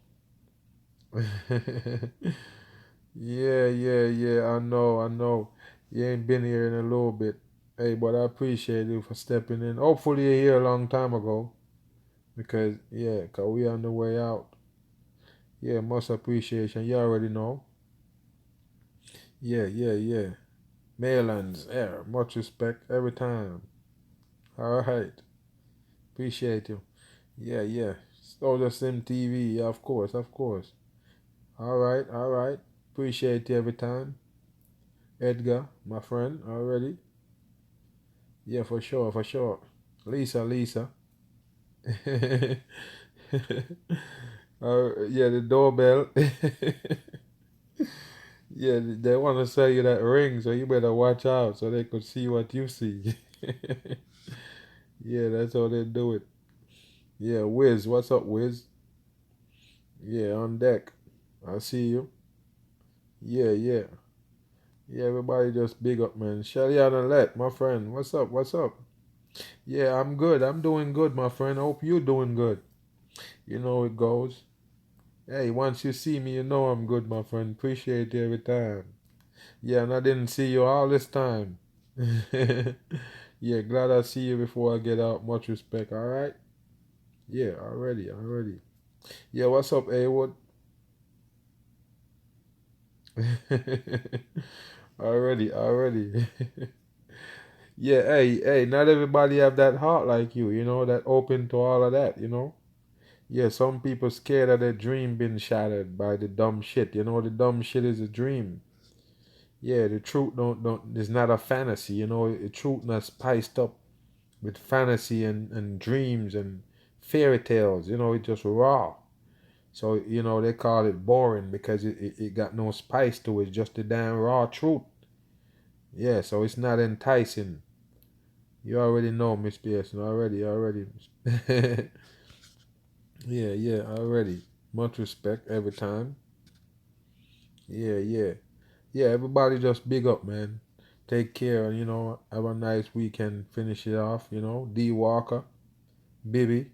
Yeah, yeah, yeah, I know, I know. You ain't been here in a little bit. Hey, but I appreciate you for stepping in. Hopefully you're here a long time ago. Because, yeah, because we on the way out. Yeah, much appreciation. You already know. Yeah, yeah, yeah. Maryland's, yeah, much respect every time. All right. Appreciate you. Yeah, yeah. Soldier Sim TV. Yeah, of course, of course. All right, all right. Appreciate you every time. Edgar, my friend, already. Yeah, for sure, for sure. Lisa, Lisa. Yeah, the doorbell. Yeah, they want to sell you that ring, so you better watch out so they could see what you see. Yeah, that's how they do it. Yeah, Wiz, what's up, Wiz? Yeah, on deck. I see you. Yeah, yeah. Yeah, everybody just big up, man. Shelly Let, my friend. What's up? What's up? Yeah, I'm good. I'm doing good, my friend. I hope you're doing good. You know it goes. Hey, once you see me, you know I'm good, my friend. Appreciate you every time. Yeah, and I didn't see you all this time. Yeah, glad I see you before I get out. Much respect, alright? Yeah, already, already. Yeah, what's up, Awood? Already, already. Yeah, hey, hey, not everybody have that heart like you, that open to all of that. Yeah, some people scared of their dream being shattered by the dumb shit. The dumb shit is a dream. Yeah, the truth don't is not a fantasy. The truth not spiced up with fantasy and dreams and fairy tales. It's just raw. So they call it boring because it got no spice to it. It's just the damn raw truth. Yeah, so it's not enticing. You already know, Miss Pearson. Already. Yeah, yeah, already. Much respect every time. Yeah, yeah. Yeah, everybody just big up, man. Take care, and have a nice weekend. Finish it off, D Walker, Bibi,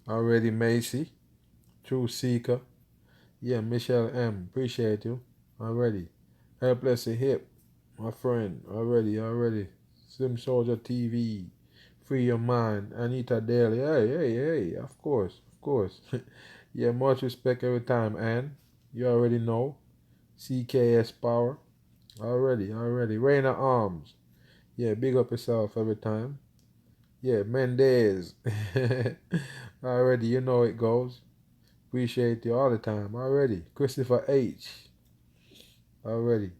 already Macy, True Seeker. Yeah, Michelle M. Appreciate you. Already. Helpless a hip, my friend. Already. Slim Soldier TV. Free your mind. Anita Daly. Hey. Of course, of course. Yeah, much respect every time, Ann. You already know. CKS Power. Already. Raina Arms. Yeah, big up yourself every time. Yeah, Mendez. Already, you know it goes. Appreciate you all the time. Already. Christopher H. Already.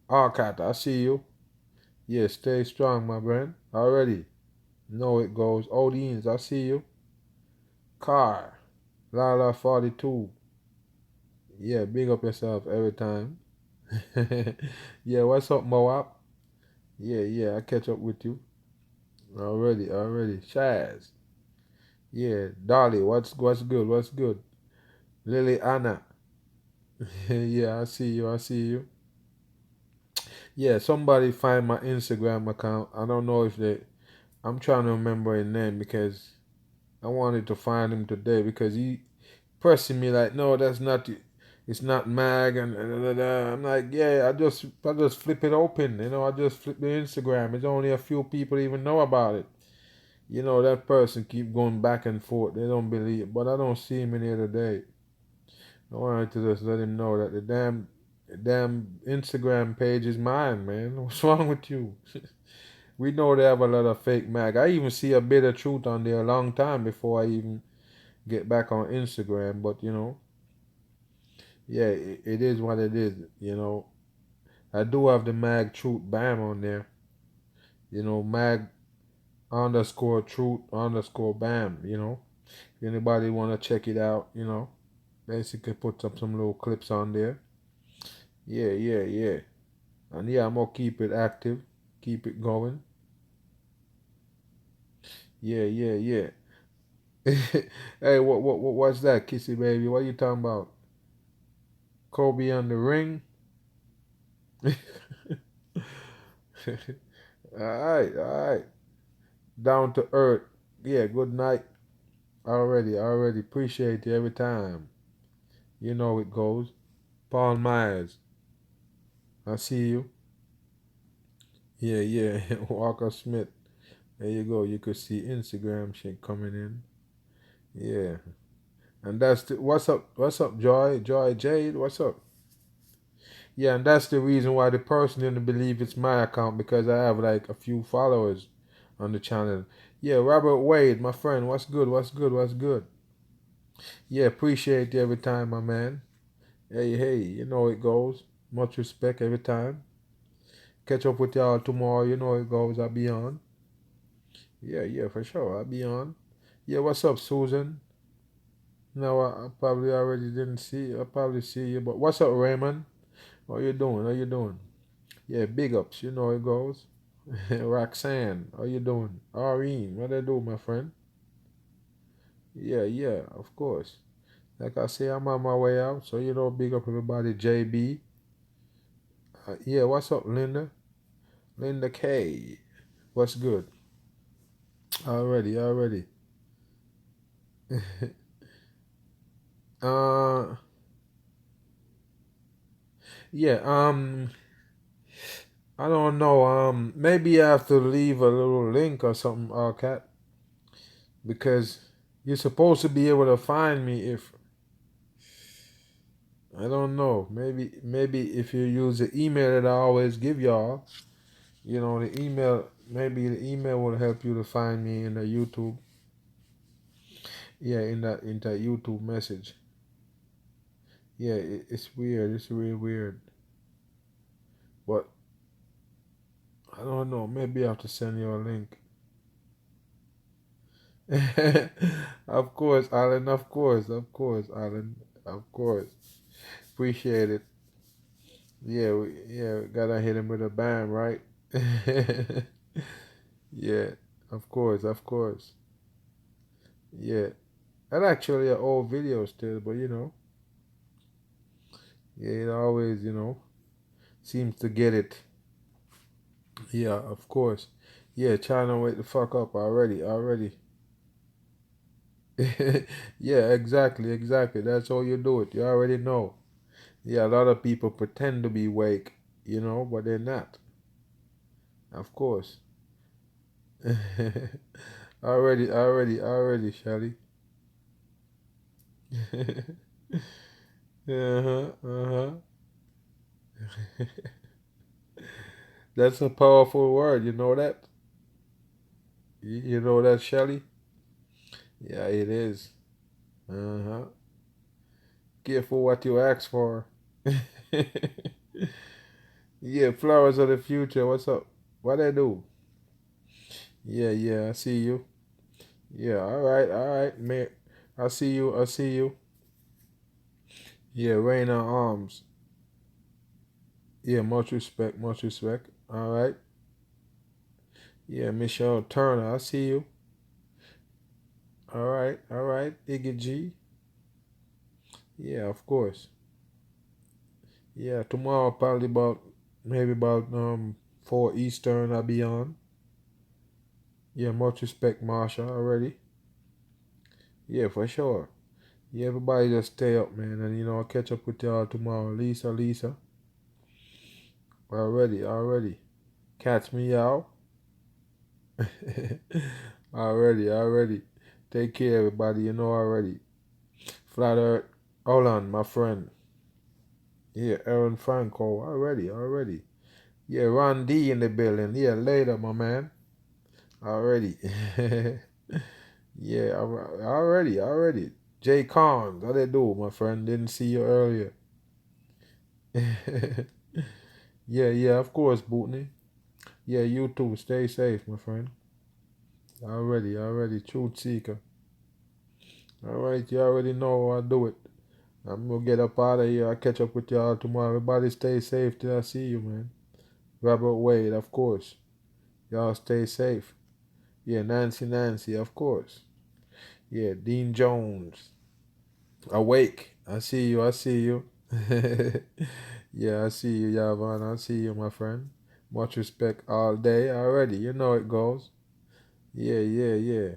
Arcat, I see you. Yeah, stay strong, my friend. Already. Know it goes. Odines, I see you. Car. Lala 42. Yeah, big up yourself every time. Yeah, what's up, Moab? Yeah, I catch up with you. Already. Shaz. Yeah, Dolly, what's good? Lily Anna. Yeah, I see you. Yeah, somebody find my Instagram account. I don't know if they I'm trying to remember his name because I wanted to find him today because he pressing me like, no, that's not it's not mag and I'm like, yeah, I just flip it open, I just flip the Instagram. It's only a few people even know about it. That person keep going back and forth. They don't believe, but I don't see him in here today. I wanted to just let him know that the damn Instagram page is mine, man. What's wrong with you? We know they have a lot of fake mag. I even see a bit of truth on there a long time before I even get back on Instagram. But yeah, it is what it is. I do have the mag truth bam on there. Mag underscore truth underscore bam. If anybody wanna check it out, basically put up some little clips on there. Yeah. And yeah, I'm gonna keep it active, keep it going. Yeah. Hey, what's that, Kissy baby? What you talking about? Kobe on the ring? All right. Down to earth. Yeah, good night. Already. Appreciate you every time. You know it goes. Paul Myers. I see you. Yeah. Walker Smith. There you go. You could see Instagram shit coming in. Yeah. And what's up, Joy? Joy Jade, what's up? Yeah, and that's the reason why the person didn't believe it's my account because I have like a few followers on the channel. Yeah, Robert Wade, my friend, what's good? Yeah, appreciate you every time, my man. Hey, you know it goes. Much respect every time. Catch up with y'all tomorrow, you know it goes. I'll be on. Yeah, for sure. I'll be on. Yeah, what's up, Susan? No, I probably already didn't see you. I probably see you, but what's up, Raymond? How you doing? Yeah, big ups. You know it goes. Roxanne, how you doing? Areen, what I do, my friend? Yeah, of course. Like I say, I'm on my way out, so big up everybody. JB, yeah, what's up, Linda? Linda K, what's good? Already. uh, yeah. I don't know. Maybe I have to leave a little link or something, Cat, because you're supposed to be able to find me if I don't know. Maybe if you use the email that I always give y'all, the email. Maybe the email will help you to find me in the YouTube. Yeah, in that YouTube message. Yeah, it's weird. It's really weird. But I don't know. Maybe I have to send you a link. Of course, Alan. Alan. Of course. Appreciate it. Yeah, we gotta hit him with a bam, right? Yeah, of course. Yeah, that actually an old video still, but yeah, it always, seems to get it. Yeah, of course. Yeah, trying to wake the fuck up already. Yeah, exactly. That's how you do it. You already know. Yeah, a lot of people pretend to be awake, but they're not. Of course. already, Shelly. Uh-huh, uh-huh. That's a powerful word, you know that? You know that, Shelly? Yeah, it is. Uh-huh. Careful what you ask for. Yeah, flowers of the future. What's up? What I do? Yeah, yeah, I see you. Yeah, all right, man. I see you. Yeah, Raina Arms. Yeah, much respect, much respect. All right. Yeah, Michelle Turner, I see you. All right, Iggy G. Yeah, of course. Yeah, tomorrow probably about maybe about 4 Eastern I'll be on. Yeah, much respect, Marsha already. Yeah, for sure. Yeah, everybody just stay up, man, and I'll catch up with y'all tomorrow. Lisa. Already. Catch me out. Already. Take care, everybody. You know already. Flat Earth. Hold on, my friend. Yeah, Aaron Franco. Already. Yeah, Ron D in the building. Yeah, later, my man. Already. Yeah, already. Jay Khan, how they do, my friend? Didn't see you earlier. Yeah, of course, Bootney. Yeah, you too. Stay safe, my friend. Already. Truth seeker. Alright, you already know how I do it. I'm gonna get up out of here. I'll catch up with y'all tomorrow. Everybody stay safe till I see you, man. Robert Wade, of course. Y'all stay safe. Yeah, Nancy, of course. Yeah, Dean Jones. Awake. I see you. Yeah, I see you, Yavan. I see you, my friend. Much respect all day already. You know it goes. Yeah.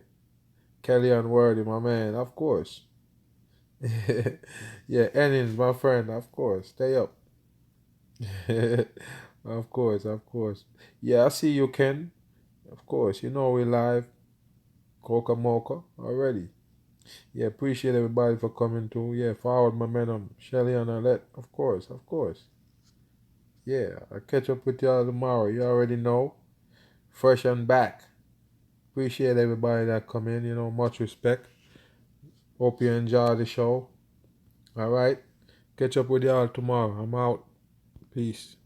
Kelly Unworthy, my man, of course. Yeah, Ennings, my friend, of course. Stay up. Of course. Yeah, I see you, Ken. Of course, you know we live. Coca Mocha already. Yeah, appreciate everybody for coming too. Yeah, forward momentum. Shelly and Alette, of course. Yeah, I'll catch up with y'all tomorrow. You already know. Fresh and back. Appreciate everybody that come in. Much respect. Hope you enjoy the show. All right. Catch up with y'all tomorrow. I'm out. Peace.